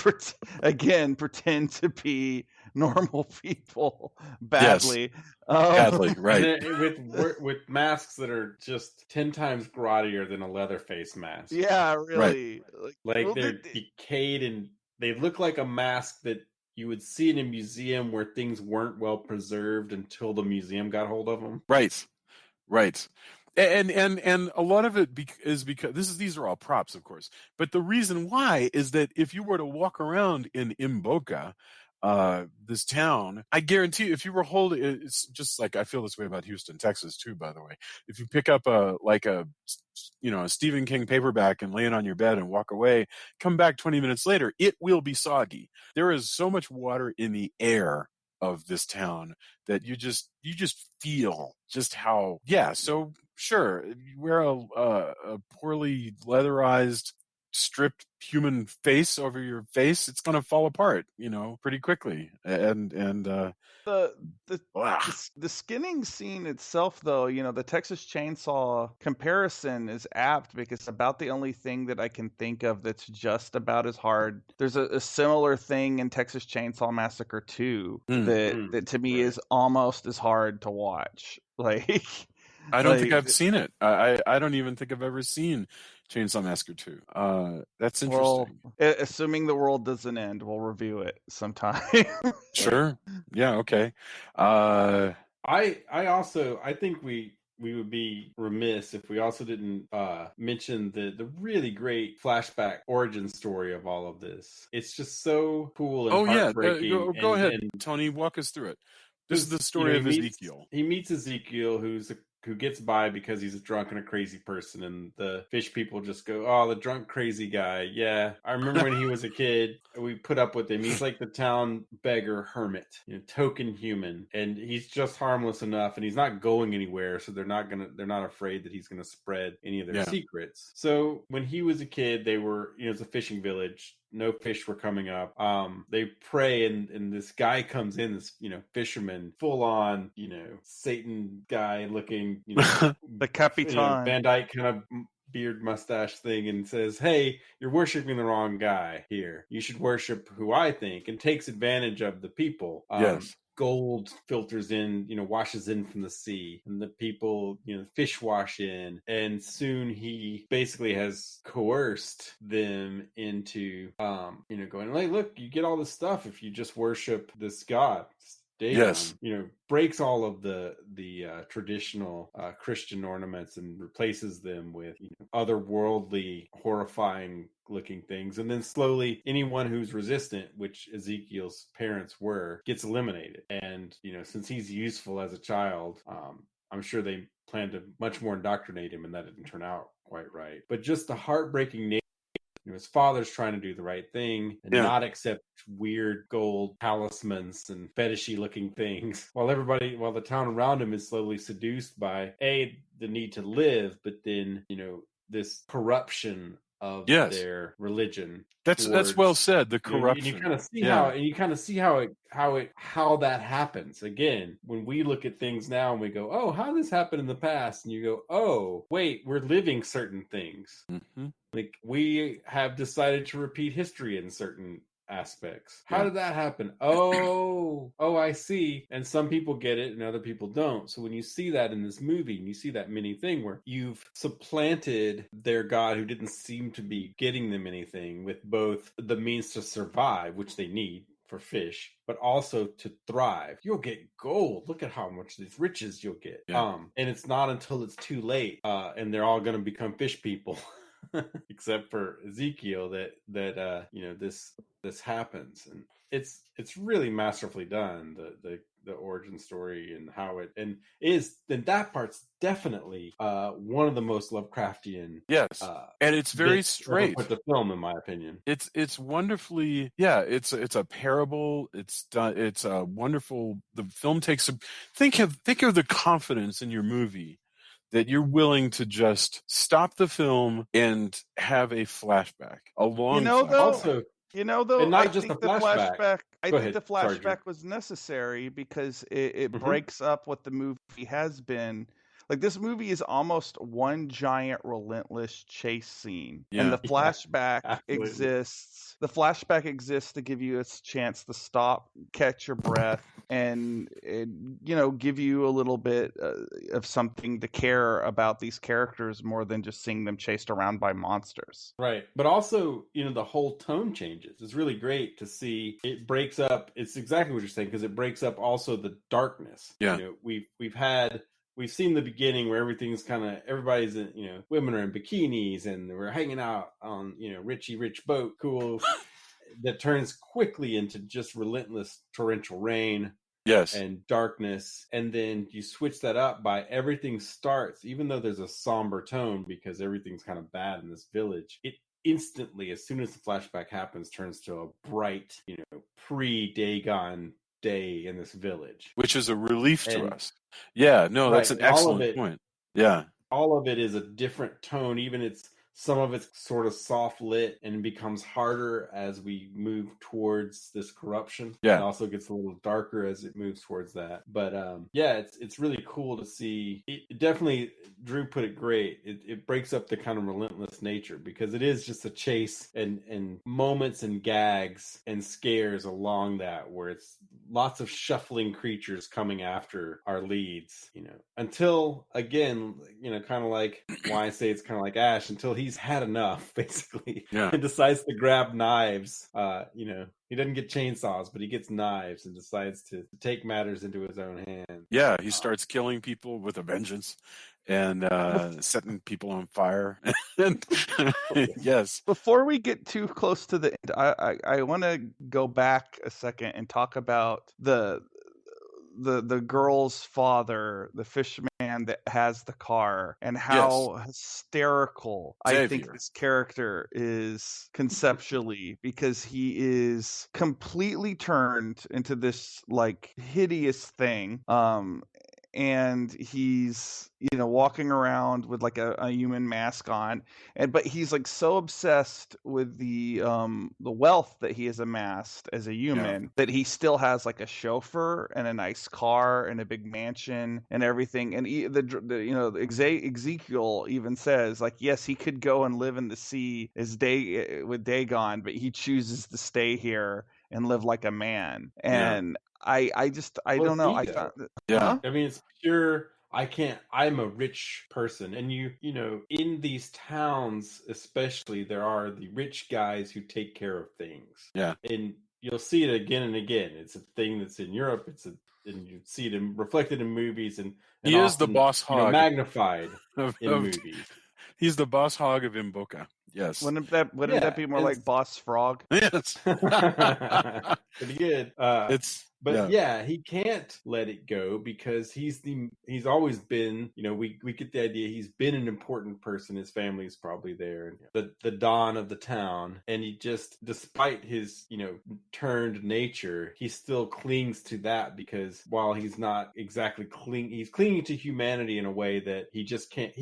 pretend to be normal people badly. Badly, right? with masks that are just 10 times grottier than a Leatherface mask. Yeah, really. Right. They're decayed, and they look like a mask that you would see in a museum where things weren't well preserved until the museum got hold of them. Right. And a lot of it is because these are all props, of course. But the reason why is that if you were to walk around in Imboca, this town, I guarantee you, if you were holding, it's just like I feel this way about Houston, Texas too, by the way. If you pick up a Stephen King paperback and lay it on your bed and walk away, come back 20 minutes later, it will be soggy. There is so much water in the air of this town that you just feel just how, so sure, you wear a poorly leatherized stripped human face over your face, it's going to fall apart, pretty quickly. And the skinning scene itself, though, the Texas Chainsaw comparison is apt, because about the only thing that I can think of that's just about as hard. There's a similar thing in Texas Chainsaw Massacre 2 that to me is almost as hard to watch. Like, I don't think I've seen it. I don't even think I've ever seen Chainsaw Massacre 2. That's interesting. Well, assuming the world doesn't end, we'll review it sometime. Sure. Yeah. Okay. I think we would be remiss if we also didn't mention the really great flashback origin story of all of this. It's just so cool and heartbreaking. Go ahead, Tony. Walk us through it. This is the story of Ezekiel. He meets Ezekiel, who gets by because he's a drunk and a crazy person, and the fish people just go, oh, the drunk crazy guy. Yeah, I remember when he was a kid, we put up with him. He's like the town beggar hermit, token human, and he's just harmless enough, and he's not going anywhere, so they're not afraid that he's gonna spread any of their secrets. So when he was a kid, they were, it's a fishing village. No fish were coming up. They pray, and this guy comes in, this, fisherman, full on, Satan guy looking, the Capitan, Van Dyke kind of beard mustache thing, and says, hey, you're worshiping the wrong guy here. You should worship who I think, and takes advantage of the people. Yes. Gold filters in, washes in from the sea, and the people, fish wash in, and soon he basically has coerced them into, going, like, look, you get all this stuff if you just worship this god. Dagon, yes. Breaks all of the traditional Christian ornaments and replaces them with otherworldly, horrifying looking things, and then slowly anyone who's resistant, which Ezekiel's parents were, gets eliminated. And since he's useful as a child, I'm sure they planned to much more indoctrinate him, and that didn't turn out quite right. But just the heartbreaking nature. His father's trying to do the right thing and not accept weird gold talismans and fetishy looking things, while the town around him is slowly seduced by the need to live, but then this corruption of Yes. their religion. That's well said. The corruption. And you kind of see how that happens. Again, when we look at things now and we go, "Oh, how did this happen in the past?" and you go, "Oh, wait, we're living certain things. Mm-hmm. Like we have decided to repeat history in certain aspects. How did that happen? Oh, I see." And some people get it and other people don't. So when you see that in this movie and you see that mini thing where you've supplanted their god who didn't seem to be getting them anything with both the means to survive, which they need for fish, but also to thrive, you'll get gold. Look at how much these riches you'll get. And it's not until it's too late and they're all going to become fish people. Except for Ezekiel that this happens, and it's really masterfully done, the origin story and how it and that part's definitely one of the most Lovecraftian and it's very straight put the film, in my opinion. It's wonderfully it's a parable. It's done. It's a wonderful. The film takes think of the confidence in your movie that you're willing to just stop the film and have a flashback, a long flashback. And not just a flashback. I think the flashback was necessary because it breaks up what the movie has been. Like, this movie is almost one giant relentless chase scene. And the flashback exists. The flashback exists to give you a chance to stop, catch your breath, and give you a little bit of something to care about these characters more than just seeing them chased around by monsters. Right. But also, the whole tone changes. It's really great to see it breaks up. It's exactly what you're saying, because it breaks up also the darkness. Yeah. We've seen the beginning where everything's everybody's in, women are in bikinis and we're hanging out on, Richie Rich boat, cool, that turns quickly into just relentless torrential rain. Yes. And darkness. And then you switch that up by everything starts, even though there's a somber tone because everything's kind of bad in this village. It instantly, as soon as the flashback happens, turns to a bright, pre-Dagon day in this village, which is a relief to us. Yeah, no, that's an excellent point. Yeah, all of it is a different tone. Even some of it's sort of soft lit and becomes harder as we move towards this corruption. Yeah, it also gets a little darker as it moves towards that. But it's really cool to see. It definitely, Drew put it great. It breaks up the kind of relentless nature because it is just a chase and moments and gags and scares along that where it's lots of shuffling creatures coming after our leads. Until again, kind of like why I say it's kind of like Ash, until he's had enough, basically, and decides to grab knives. He doesn't get chainsaws, but he gets knives and decides to take matters into his own hands. Yeah, he starts killing people with a vengeance and setting people on fire. Yes. Before we get too close to the end, I want to go back a second and talk about the girl's father, the fisherman that has the car, and how hysterical I think this character is conceptually, because he is completely turned into this like hideous thing. And he's walking around with like a human mask on, but he's like so obsessed with the wealth that he has amassed as a human that he still has like a chauffeur and a nice car and a big mansion and everything. And Ezekiel even says, like, yes, he could go and live in the sea with Dagon, but he chooses to stay here and live like a man. And I don't know. I mean, it's pure. I'm a rich person. And in these towns, especially, there are the rich guys who take care of things. Yeah. And you'll see it again and again. It's a thing that's in Europe. And you see it reflected in movies. And he often, is the boss hog. Magnified in movies. He's the boss hog of Imboca. Yes. Wouldn't that be more like Boss Frog? Yes. Pretty good. But yeah, he can't let it go because he's always been, we get the idea he's been an important person. His family is probably there, the Don of the town, and he just, despite his turned nature, he still clings to that, because while he's not exactly he's clinging to humanity in a way that he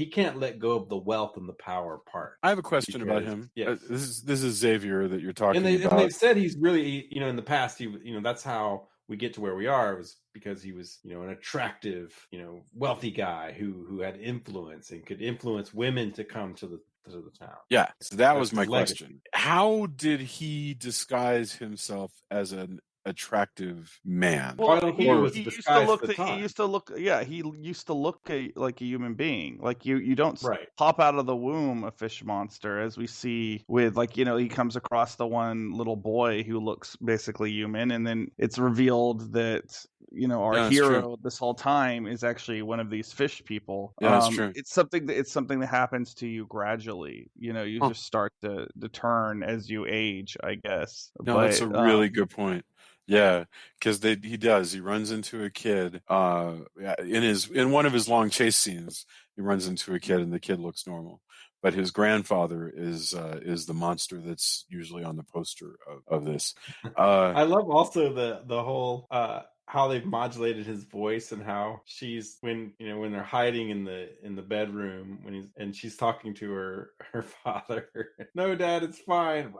can't let go of the wealth and the power part. I have a question about him. Yes. This is Xavier that you're talking about. And they've said he's really, in the past, that's how we get to where we are, was because he was, an attractive, wealthy guy who had influence and could influence women to come to the town. Yeah, so that was my question. How did he disguise himself as an attractive man? Well, he used to look like a human being. Like you don't pop out of the womb a fish monster, as we see with, he comes across the one little boy who looks basically human, and then it's revealed that our hero this whole time is actually one of these fish people. Yeah, that's true. It's something that happens to you gradually. You just start to turn as you age, I guess. No, that's a really good point. Yeah, because he runs into a kid in one of his long chase scenes. He runs into a kid and the kid looks normal, but his grandfather is the monster that's usually on the poster of this. I love also the whole how they've modulated his voice, and how she's when they're hiding in the bedroom and she's talking to her father. No, Dad, it's fine.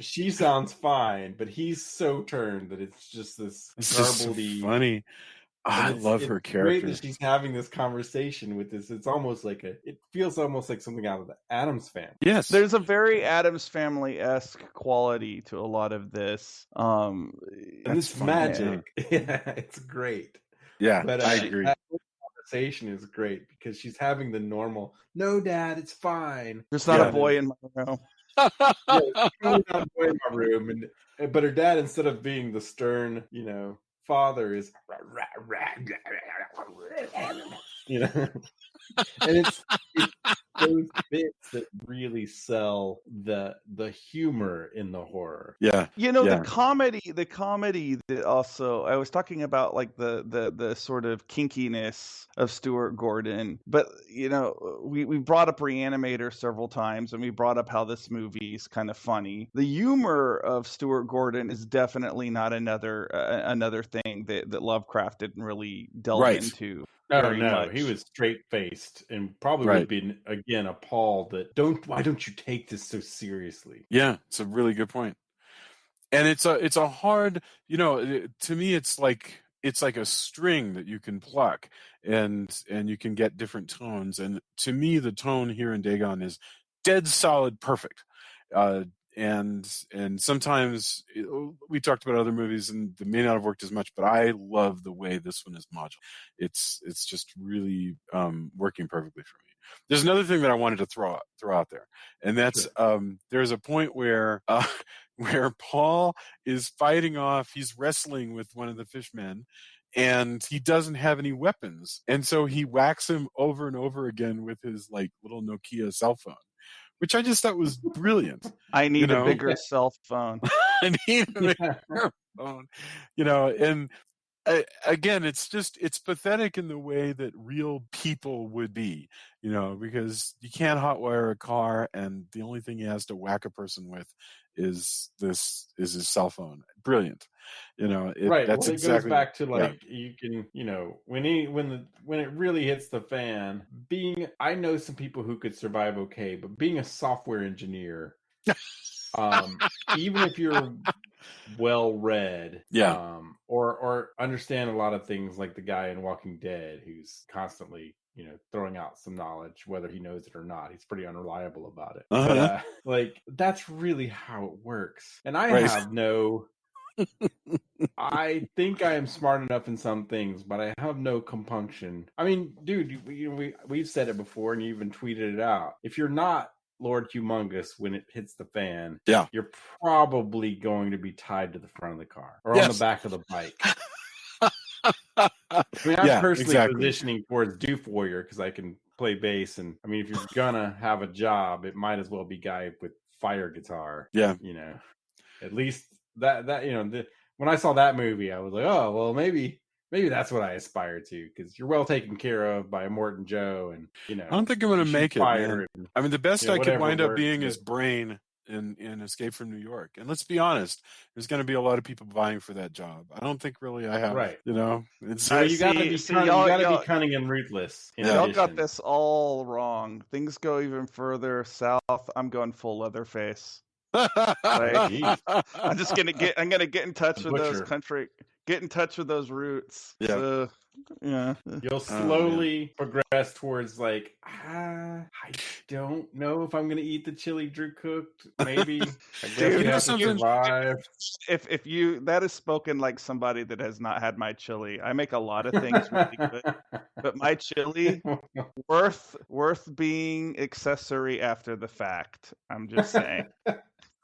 She sounds fine, but he's so turned that it's just this garbledy. So funny. I love her character. Great that she's having this conversation with this. It's almost like it feels almost like something out of the Addams Family. Yes, there's a very Addams Family-esque quality to a lot of this. And it's magic. Yeah, it's great. Yeah, but I agree. That conversation is great because she's having the normal. No, Dad, it's fine. There's not a boy in my room. Not a boy in my room, but her dad, instead of being the stern, father, is and it's those bits that really sell the humor in the horror. Yeah. The comedy that also, I was talking about, like the sort of kinkiness of Stuart Gordon, but we brought up Reanimator several times, and we brought up how this movie is kind of funny. The humor of Stuart Gordon is definitely not another thing that Lovecraft didn't really delve into. No, he was straight-faced and probably would be again appalled that why don't you take this so seriously? Yeah, it's a really good point. And it's a hard, to me it's like a string that you can pluck and you can get different tones, and to me the tone here in Dagon is dead solid perfect. And sometimes we talked about other movies and they may not have worked as much, but I love the way this one is modular. It's just really working perfectly for me. There's another thing that I wanted to throw out there, and that's there's a point where Paul is fighting off. He's wrestling with one of the fishmen, and he doesn't have any weapons, and so he whacks him over and over again with his little Nokia cell phone, which I just thought was brilliant. I need a bigger cell phone. I need a bigger phone. And again, it's pathetic in the way that real people would be, because you can't hotwire a car, and the only thing he has to whack a person with is his cell phone. Brilliant. Right. That's it exactly, goes back to you can, when it really hits the fan, I know some people who could survive okay, but being a software engineer, even if you're well read, or understand a lot of things, like the guy in Walking Dead who's constantly throwing out some knowledge, whether he knows it or not. He's pretty unreliable about it. But, that's really how it works. And I have no I think I am smart enough in some things, but I have no compunction. I mean, dude, we've said it before, and you even tweeted it out. If you're not Lord Humongous when it hits the fan, you're probably going to be tied to the front of the car or on the back of the bike. I mean, I'm personally positioning towards Doof Warrior because I can play bass, and I mean, if you're gonna have a job, it might as well be guy with fire guitar. Yeah. At least that when I saw that movie, I was like, oh well, maybe that's what I aspire to, because you're well taken care of by Morton Joe, and I don't think I'm going to make it, man. And, I mean, the best I could wind up being is but... Brain in Escape from New York. And let's be honest, there's going to be a lot of people vying for that job. I don't think really I have, right. It's you got to be cunning and ruthless. Y'all got this all wrong. Things go even further south. I'm going full Leatherface. I'm gonna get in touch with those get in touch with those roots. Yeah. So, yeah. You'll slowly progress towards I don't know if I'm gonna eat the chili Drew cooked. Maybe. I guess you have to survive. If you that is spoken like somebody that has not had my chili. I make a lot of things really good, but my chili worth being accessory after the fact. I'm just saying.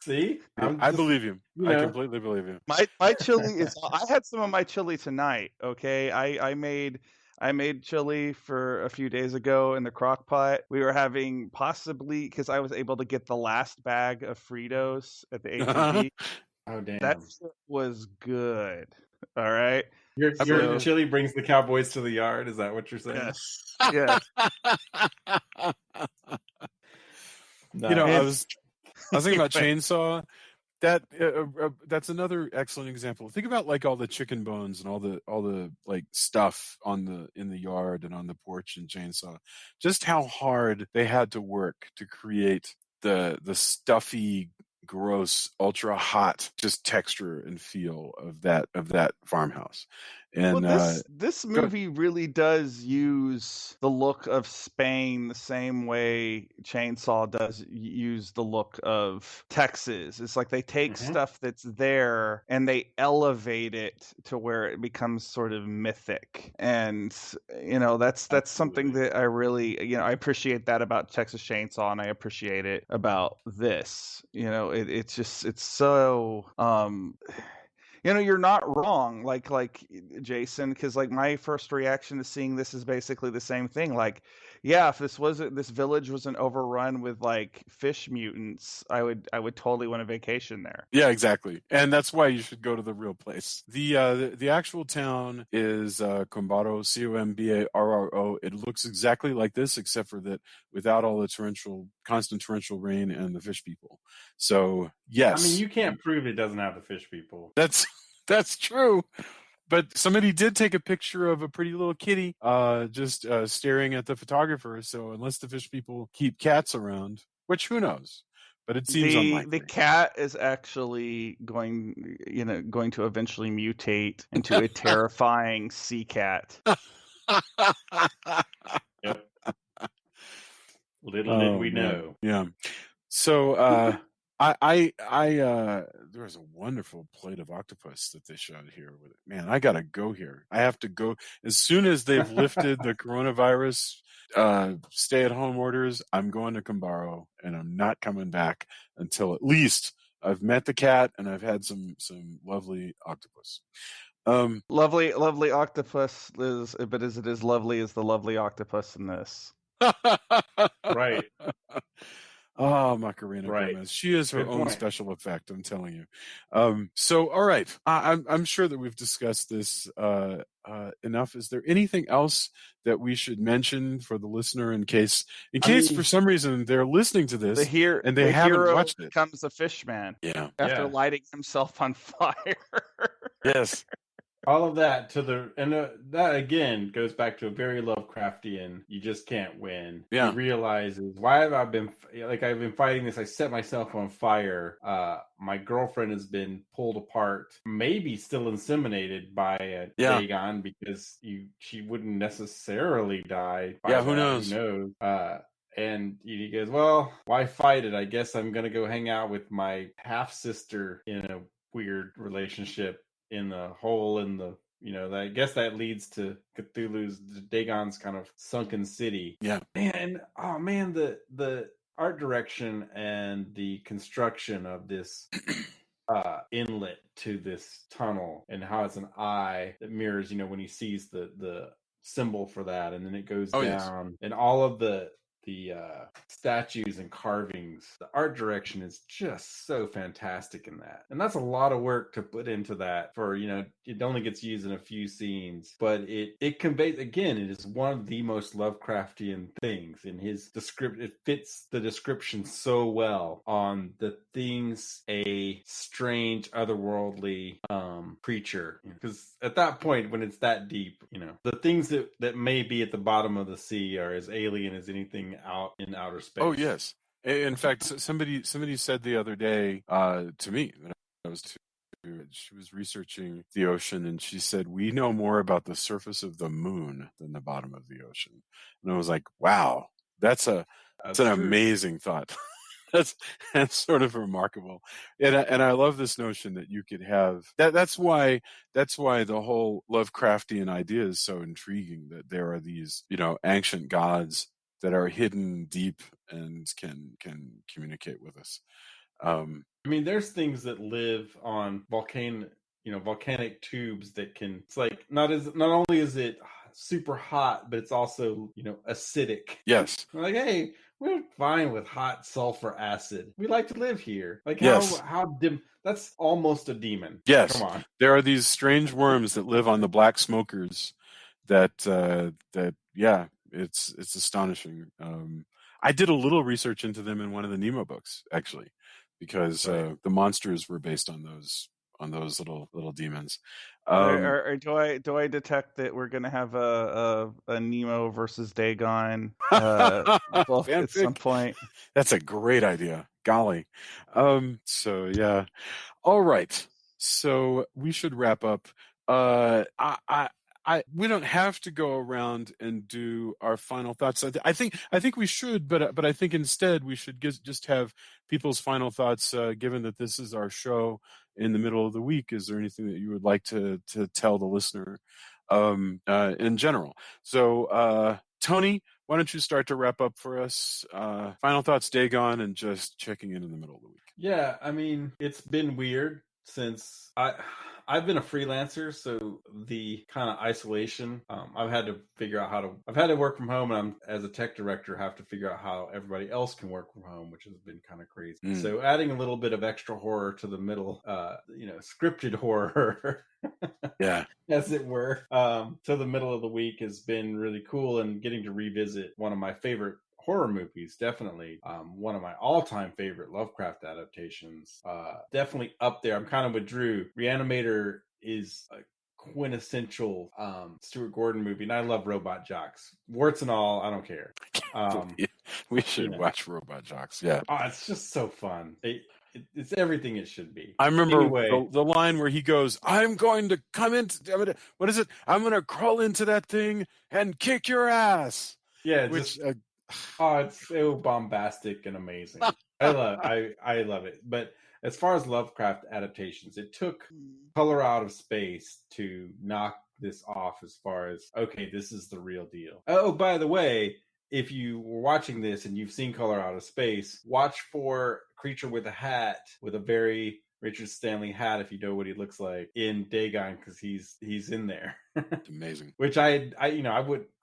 See, I believe you. I completely believe you. My chili is. I had some of my chili tonight. Okay, I made chili for a few days ago in the crock pot. We were having possibly, because I was able to get the last bag of Fritos at the H-E-B. Oh damn, that was good. All right. Your chili brings the cowboys to the yard. Is that what you're saying? Yes. Yes. I was thinking about Chainsaw. That's another excellent example. Think about all the chicken bones and all the stuff in the yard and on the porch in Chainsaw. Just how hard they had to work to create the stuffy, gross, ultra hot just texture and feel of that farmhouse. And this movie really does use the look of Spain the same way Chainsaw does use the look of Texas. It's like they take stuff that's there and they elevate it to where it becomes sort of mythic. And that's something that I really I appreciate that about Texas Chainsaw, and I appreciate it about this. It's so you're not wrong, like Jason, because my first reaction to seeing this is basically the same thing. If this village wasn't overrun with fish mutants, I would totally want a vacation there. Yeah, exactly, and that's why you should go to the real place. The actual town is Combaro, Combarro. It looks exactly like this, except for that without all the constant torrential rain and the fish people. So yes, I mean you can't prove it doesn't have the fish people. That's true. But somebody did take a picture of a pretty little kitty just staring at the photographer. So unless the fish people keep cats around, which who knows? But it seems unlikely. The cat is actually going to eventually mutate into a terrifying sea cat. Yep. Little did we know. Yeah. So I there was a wonderful plate of octopus that they showed here with it. Man, I gotta go here. I have to go as soon as they've lifted the coronavirus stay-at-home orders. I'm going to Combaro, and I'm not coming back until at least I've met the cat and I've had some lovely octopus. Lovely octopus is, but is it as lovely as the lovely octopus in this? Right. Oh, Macarena Gomez. She is her own special effect, I'm telling you. So, all right. I'm sure that we've discussed this enough. Is there anything else that we should mention for the listener in case for some reason they're listening to this and they haven't watched it? Becomes a fish man. Yeah. After lighting himself on fire. Yes. All of that that again goes back to a very Lovecraftian. You just can't win. Yeah. He realizes, why have I been I've been fighting this? I set myself on fire. My girlfriend has been pulled apart, maybe still inseminated by a Dagon, because she wouldn't necessarily die. Who knows? Who knows? And he goes, well, why fight it? I guess I'm gonna go hang out with my half sister in a weird relationship in the hole in the I guess that leads to Cthulhu's Dagon's kind of sunken city. Yeah. And the art direction and the construction of this inlet to this tunnel, and how it's an eye that mirrors when he sees the symbol for that, and then it goes Oh, yes. down, and all of the statues and carvings, the art direction is just so fantastic in that. And that's a lot of work to put into that for, it only gets used in a few scenes, but it conveys, again, it is one of the most Lovecraftian things in his description. It fits the description so well on the things a strange, otherworldly creature. Because at that point, when it's that deep, the things that may be at the bottom of the sea are as alien as anything out in outer space. Oh, yes. In fact, somebody said the other day to me that I was she was researching the ocean, and she said, we know more about the surface of the moon than the bottom of the ocean. And I was like, wow, that's an amazing thought. That's sort of remarkable. And I love this notion that you could have that's why the whole Lovecraftian idea is so intriguing, that there are these, ancient gods that are hidden deep and can communicate with us. There's things that live on volcanic tubes that can, it's like, not only is it super hot, but it's also, acidic. Yes. Like, hey, we're fine with hot sulfur acid. We like to live here. Like, how dim, that's almost a demon. Yes. Come on. There are these strange worms that live on the black smokers that it's astonishing. I did a little research into them in one of the Nemo books, actually, because the monsters were based on those little demons. Do I detect that we're going to have a Nemo versus Dagon book at some point? That's a great idea. Golly. So yeah. All right. So we should wrap up. We don't have to go around and do our final thoughts. I think we should, but I think instead we should just have people's final thoughts. Given that this is our show in the middle of the week, is there anything that you would like to tell the listener in general? So Tony, why don't you start to wrap up for us? Final thoughts, Dagon, and just checking in the middle of the week. Yeah, it's been weird since I've been a freelancer, so the kind of isolation, I've had to work from home, and I'm, as a tech director, have to figure out how everybody else can work from home, which has been kind of crazy. So adding a little bit of extra horror to the middle, scripted horror, yeah, as it were, to the middle of the week has been really cool, and getting to revisit one of my favorite horror movies, definitely one of my all-time favorite Lovecraft adaptations, definitely up there. I'm kind of with Drew. Reanimator is a quintessential Stuart Gordon movie, and I love Robot Jocks, warts and all. I don't care. We should watch Robot Jocks. Yeah, it's just so fun. It's everything it should be. I remember the line where he goes, I'm going to come into, what is it? I'm going to crawl into that thing and kick your ass. Yeah, it's so bombastic and amazing. I love it. But as far as Lovecraft adaptations, it took Color Out of Space to knock this off as far as, okay, this is the real deal. Oh, by the way, if you were watching this and you've seen Color Out of Space, watch for Creature with a Hat, with a very Richard Stanley hat, if you know what he looks like, in Dagon, because he's in there. Amazing. Which I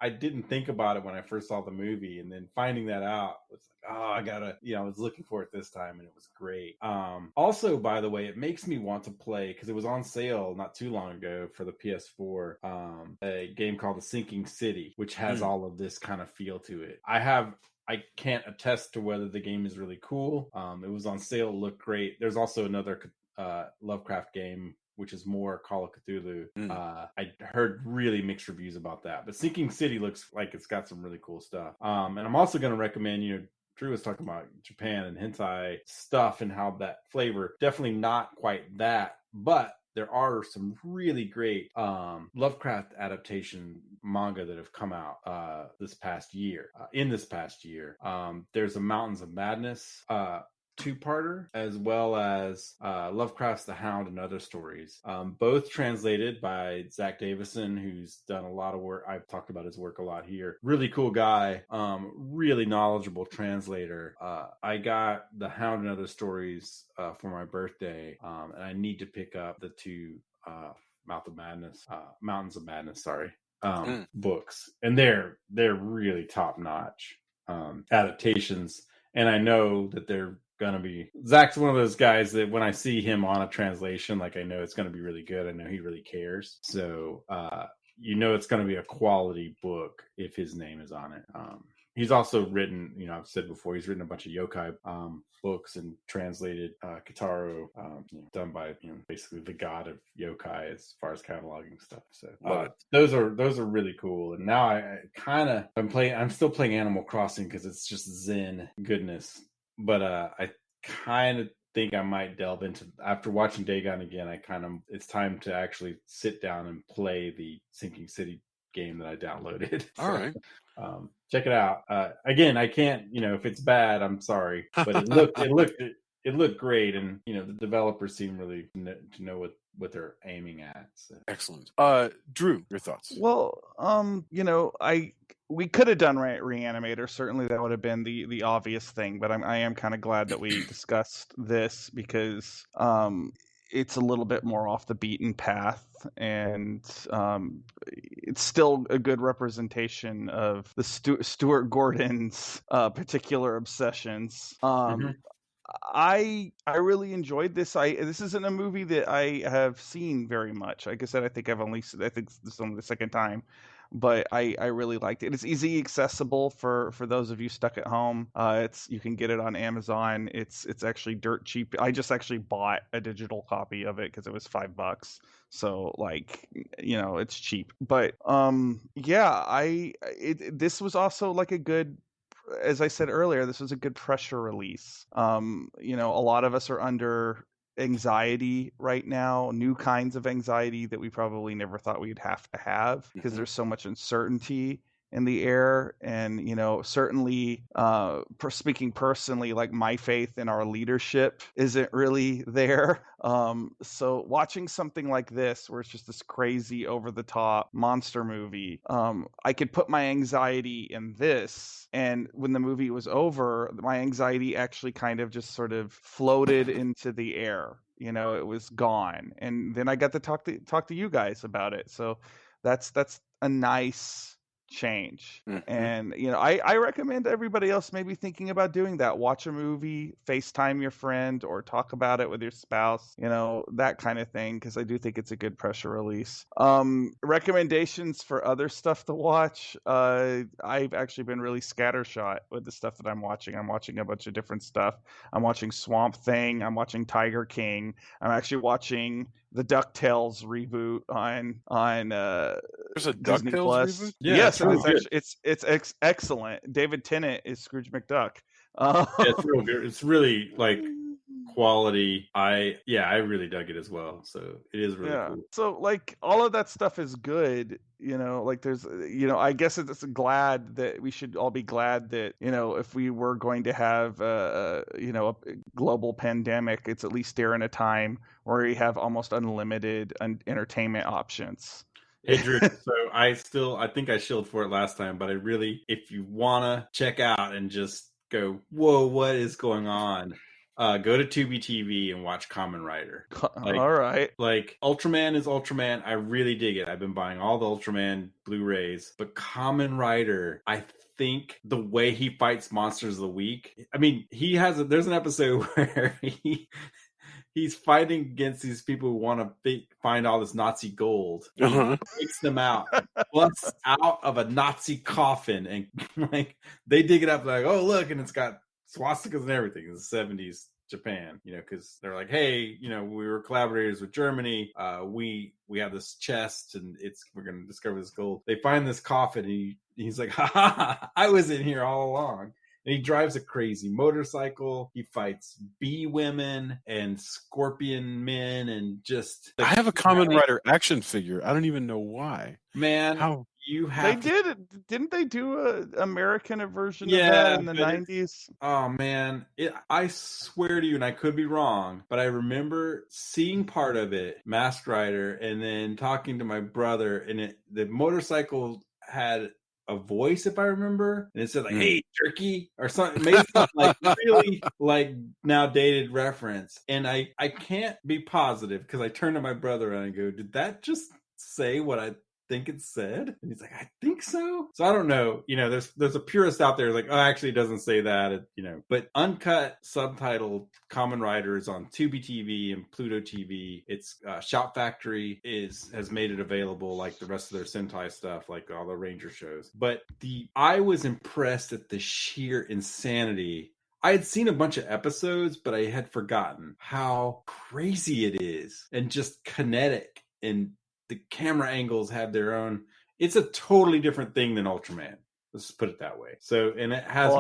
didn't think about it when I first saw the movie, and then finding that out was like, oh, I gotta, I was looking for it this time, and it was great. Also, by the way, it makes me want to play, because it was on sale not too long ago for the PS4, a game called The Sinking City, which has all of this kind of feel to it. I can't attest to whether the game is really cool. It was on sale, looked great. There's also another Lovecraft game, which is more Call of Cthulhu. I heard really mixed reviews about that. But Sinking City looks like it's got some really cool stuff. And I'm also going to recommend, Drew was talking about Japan and hentai stuff and how that flavor, definitely not quite that, but there are some really great Lovecraft adaptation manga that have come out this past year. There's a Mountains of Madness two-parter, as well as Lovecraft's The Hound and Other Stories, both translated by Zach Davison, who's done a lot of work. I've talked about his work a lot here. Really cool guy, really knowledgeable translator. I got The Hound and Other Stories for my birthday, and I need to pick up the two Mountains of Madness, sorry. books, and they're really top notch adaptations. And I know that they're gonna be. Zach's one of those guys that when I see him on a translation, like I know it's gonna be really good. I know he really cares. So it's gonna be a quality book if his name is on it. He's also written, I've said before, he's written a bunch of yokai books and translated Kitaro, done by basically the god of yokai as far as cataloging stuff. So those are really cool. And now I'm still playing Animal Crossing because it's just Zen goodness. But I kind of think I might delve into, after watching Dagon again, it's time to actually sit down and play the Sinking City game that I downloaded. All right. Check it out. Again, I can't, if it's bad, I'm sorry, but it looked great, and the developers seem really to know what they're aiming at. So. Excellent. Drew, your thoughts? Well, we could have done Reanimator. Certainly, that would have been the obvious thing. But I am kind of glad that we discussed this because it's a little bit more off the beaten path, and it's still a good representation of the Stuart Gordon's particular obsessions. I really enjoyed this. This isn't a movie that I have seen very much. Like I said, I think this is only the second time, but I really liked it. It's easy accessible for those of you stuck at home. You can get it on Amazon. It's actually dirt cheap. I just actually bought a digital copy of it because it was $5. So it's cheap. But this was also like a good, as I said earlier, this was a good pressure release. A lot of us are under anxiety right now, new kinds of anxiety that we probably never thought we'd have to have because there's so much uncertainty in the air. And certainly speaking personally, like my faith in our leadership isn't really there. So watching something like this where it's just this crazy over the top monster movie, I could put my anxiety in this, and when the movie was over, my anxiety actually kind of just sort of floated into the air. It was gone, and then I got to talk to you guys about it. So that's a nice change. And I recommend everybody else maybe thinking about doing that. Watch a movie, FaceTime your friend, or talk about it with your spouse, that kind of thing, because I do think it's a good pressure release. Recommendations for other stuff to watch. I've actually been really scattershot with the stuff that I'm watching. I'm watching a bunch of different stuff. I'm watching Swamp Thing. I'm watching Tiger King. I'm actually watching the DuckTales reboot on There's a Disney DuckTales Plus. reboot? Yeah, yes, it's excellent. David Tennant is Scrooge McDuck. It's real good. It's really like quality. I really dug it as well. So it is really cool. So all of that stuff is good. There's I guess it's glad that we should all be glad that if we were going to have a global pandemic, it's at least during a time where we have almost unlimited entertainment options. Hey Drew, so I think I shilled for it last time, but if you wanna check out and just go, whoa, what is going on? Go to Tubi TV and watch Kamen Rider. All right. Like Ultraman is Ultraman. I really dig it. I've been buying all the Ultraman Blu-rays, but Kamen Rider, I think the way he fights monsters of the week. I mean, there's an episode where he's fighting against these people who want to find all this Nazi gold. He takes them out, busts out of a Nazi coffin, and they dig it up like, oh look, and it's got swastikas and everything. It's the 70s Japan, because they're like, hey, we were collaborators with Germany. We have this chest, and we're going to discover this gold. They find this coffin, and he's like, ha ha, I was in here all along. And he drives a crazy motorcycle. He fights bee women and scorpion men, and just. I have a Kamen Rider action figure. I don't even know why. Man, how you have? They did it. Didn't they do an American version of that in the 90s? Oh man, I swear to you, and I could be wrong, but I remember seeing part of it, Masked Rider, and then talking to my brother, and the motorcycle had a voice, if I remember, and it said hey jerky or something, made something really now dated reference, and I can't be positive because I turned to my brother and I go, did that just say what I think it said? And he's like, I think so. So I don't know. There's a purist out there like, oh, actually, it doesn't say that. But uncut, subtitled Kamen Riders on Tubi TV and Pluto TV. It's Shout Factory has made it available like the rest of their Sentai stuff, like all the Ranger shows. But I was impressed at the sheer insanity. I had seen a bunch of episodes, but I had forgotten how crazy it is and just kinetic, and the camera angles have their own. It's a totally different thing than Ultraman. Let's put it that way. So, and it has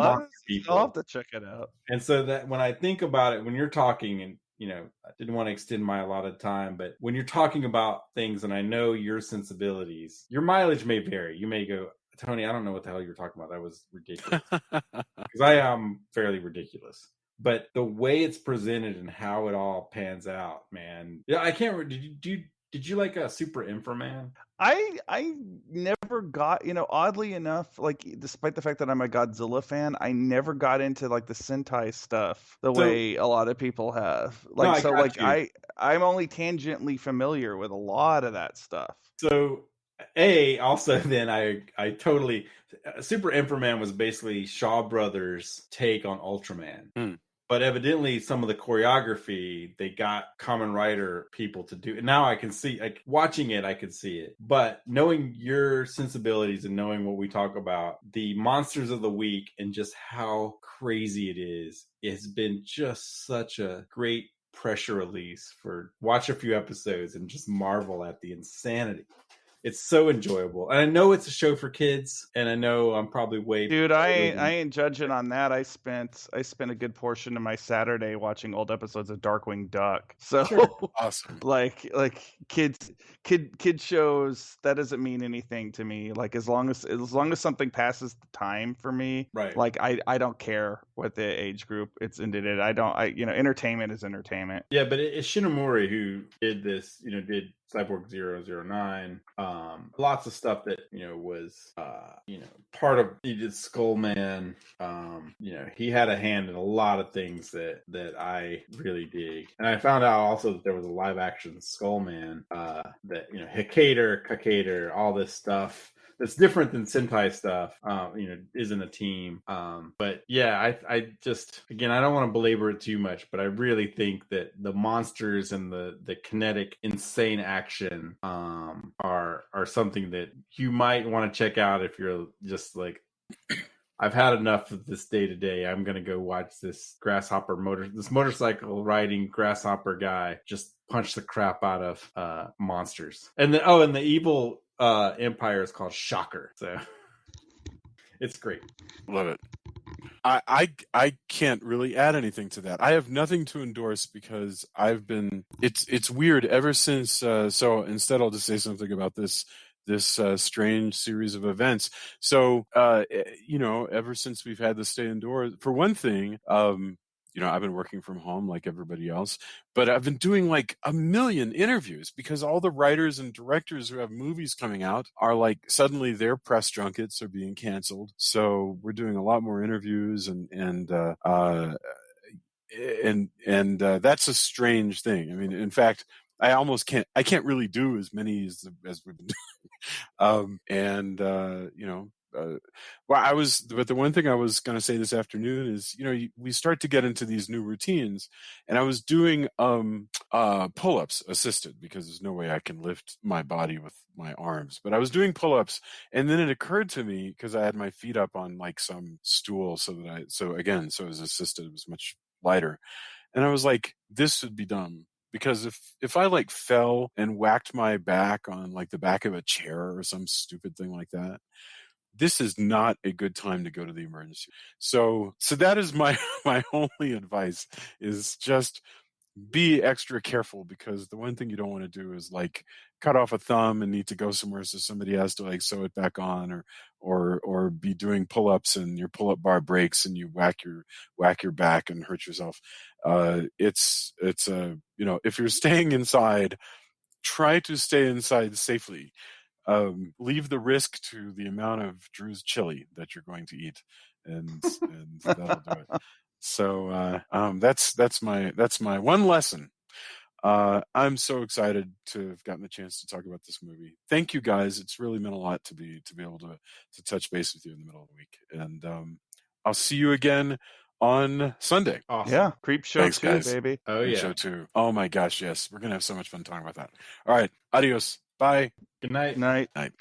people. I'll have to check it out. And so that when I think about it, when you're talking, and I didn't want to extend my allotted time, but when you're talking about things, and I know your sensibilities, your mileage may vary. You may go, Tony, I don't know what the hell you're talking about. That was ridiculous. Because I am fairly ridiculous. But the way it's presented and how it all pans out, man. Yeah, I can't remember. Did you like a Super Inframan? I never got, oddly enough, like despite the fact that I'm a Godzilla fan, I never got into like the Sentai stuff the way a lot of people have. Like, no, I'm only tangentially familiar with a lot of that stuff. So also then I totally Super Inframan was basically Shaw Brothers' take on Ultraman. But evidently some of the choreography they got Kamen Rider people to do. And now I can see, like watching it, I could see it. But knowing your sensibilities and knowing what we talk about, the monsters of the week and just how crazy it is, it's been just such a great pressure release for watch a few episodes and just marvel at the insanity. It's so enjoyable. And I know it's a show for kids, and I know I'm probably way... Dude, I ain't judging on that. I spent a good portion of my Saturday watching old episodes of Darkwing Duck. So sure. Awesome. like kid shows, that doesn't mean anything to me. Like as long as something passes the time for me, right. Like I don't care what the age group it's into it. Entertainment is entertainment. Yeah, but it's Shinomori who did this, did Cyborg 009, lots of stuff that was part of. He did Skullman. He had a hand in a lot of things that I really dig. And I found out also that there was a live action Skullman that Hikater, all this stuff that's different than Sentai stuff, isn't a team. But yeah, I just, again, I don't want to belabor it too much, but I really think that the monsters and the kinetic, insane action are something that you might want to check out if you're just like, I've had enough of this day to day. I'm going to go watch this motorcycle riding grasshopper guy just punch the crap out of monsters. And the evil empire is called Shocker, so it's great. Love it. I can't really add anything to that. I have nothing to endorse because it's weird ever since. So instead, I'll just say something about this strange series of events. So ever since we've had to stay indoors, for one thing, I've been working from home like everybody else, but I've been doing like a million interviews because all the writers and directors who have movies coming out are like, suddenly their press junkets are being canceled. So we're doing a lot more interviews and that's a strange thing. I mean, in fact, I can't really do as many as we've been doing. But the one thing I was going to say this afternoon is, we start to get into these new routines, and I was doing pull-ups assisted because there's no way I can lift my body with my arms, but I was doing pull-ups, and then it occurred to me, because I had my feet up on like some stool so it was assisted, it was much lighter, and I was like, this would be dumb. Because if I like fell and whacked my back on like the back of a chair or some stupid thing like that, this is not a good time to go to the emergency. So that is my only advice, is just be extra careful, because the one thing you don't want to do is like cut off a thumb and need to go somewhere so somebody has to like sew it back on, or be doing pull-ups and your pull-up bar breaks and you whack your back and hurt yourself. It's if you're staying inside, try to stay inside safely. Leave the risk to the amount of Drew's chili that you're going to eat, and that'll do it. So that's my one lesson. I'm so excited to have gotten the chance to talk about this movie. Thank you guys. It's really meant a lot to be able to touch base with you in the middle of the week. And I'll see you again on Sunday. Awesome. Yeah, Creep Show Thanks, 2, guys. baby. Oh, Creep yeah. Show 2. Oh my gosh, yes. We're gonna have so much fun talking about that. All right. Adios. Bye. Good night. Night. Night.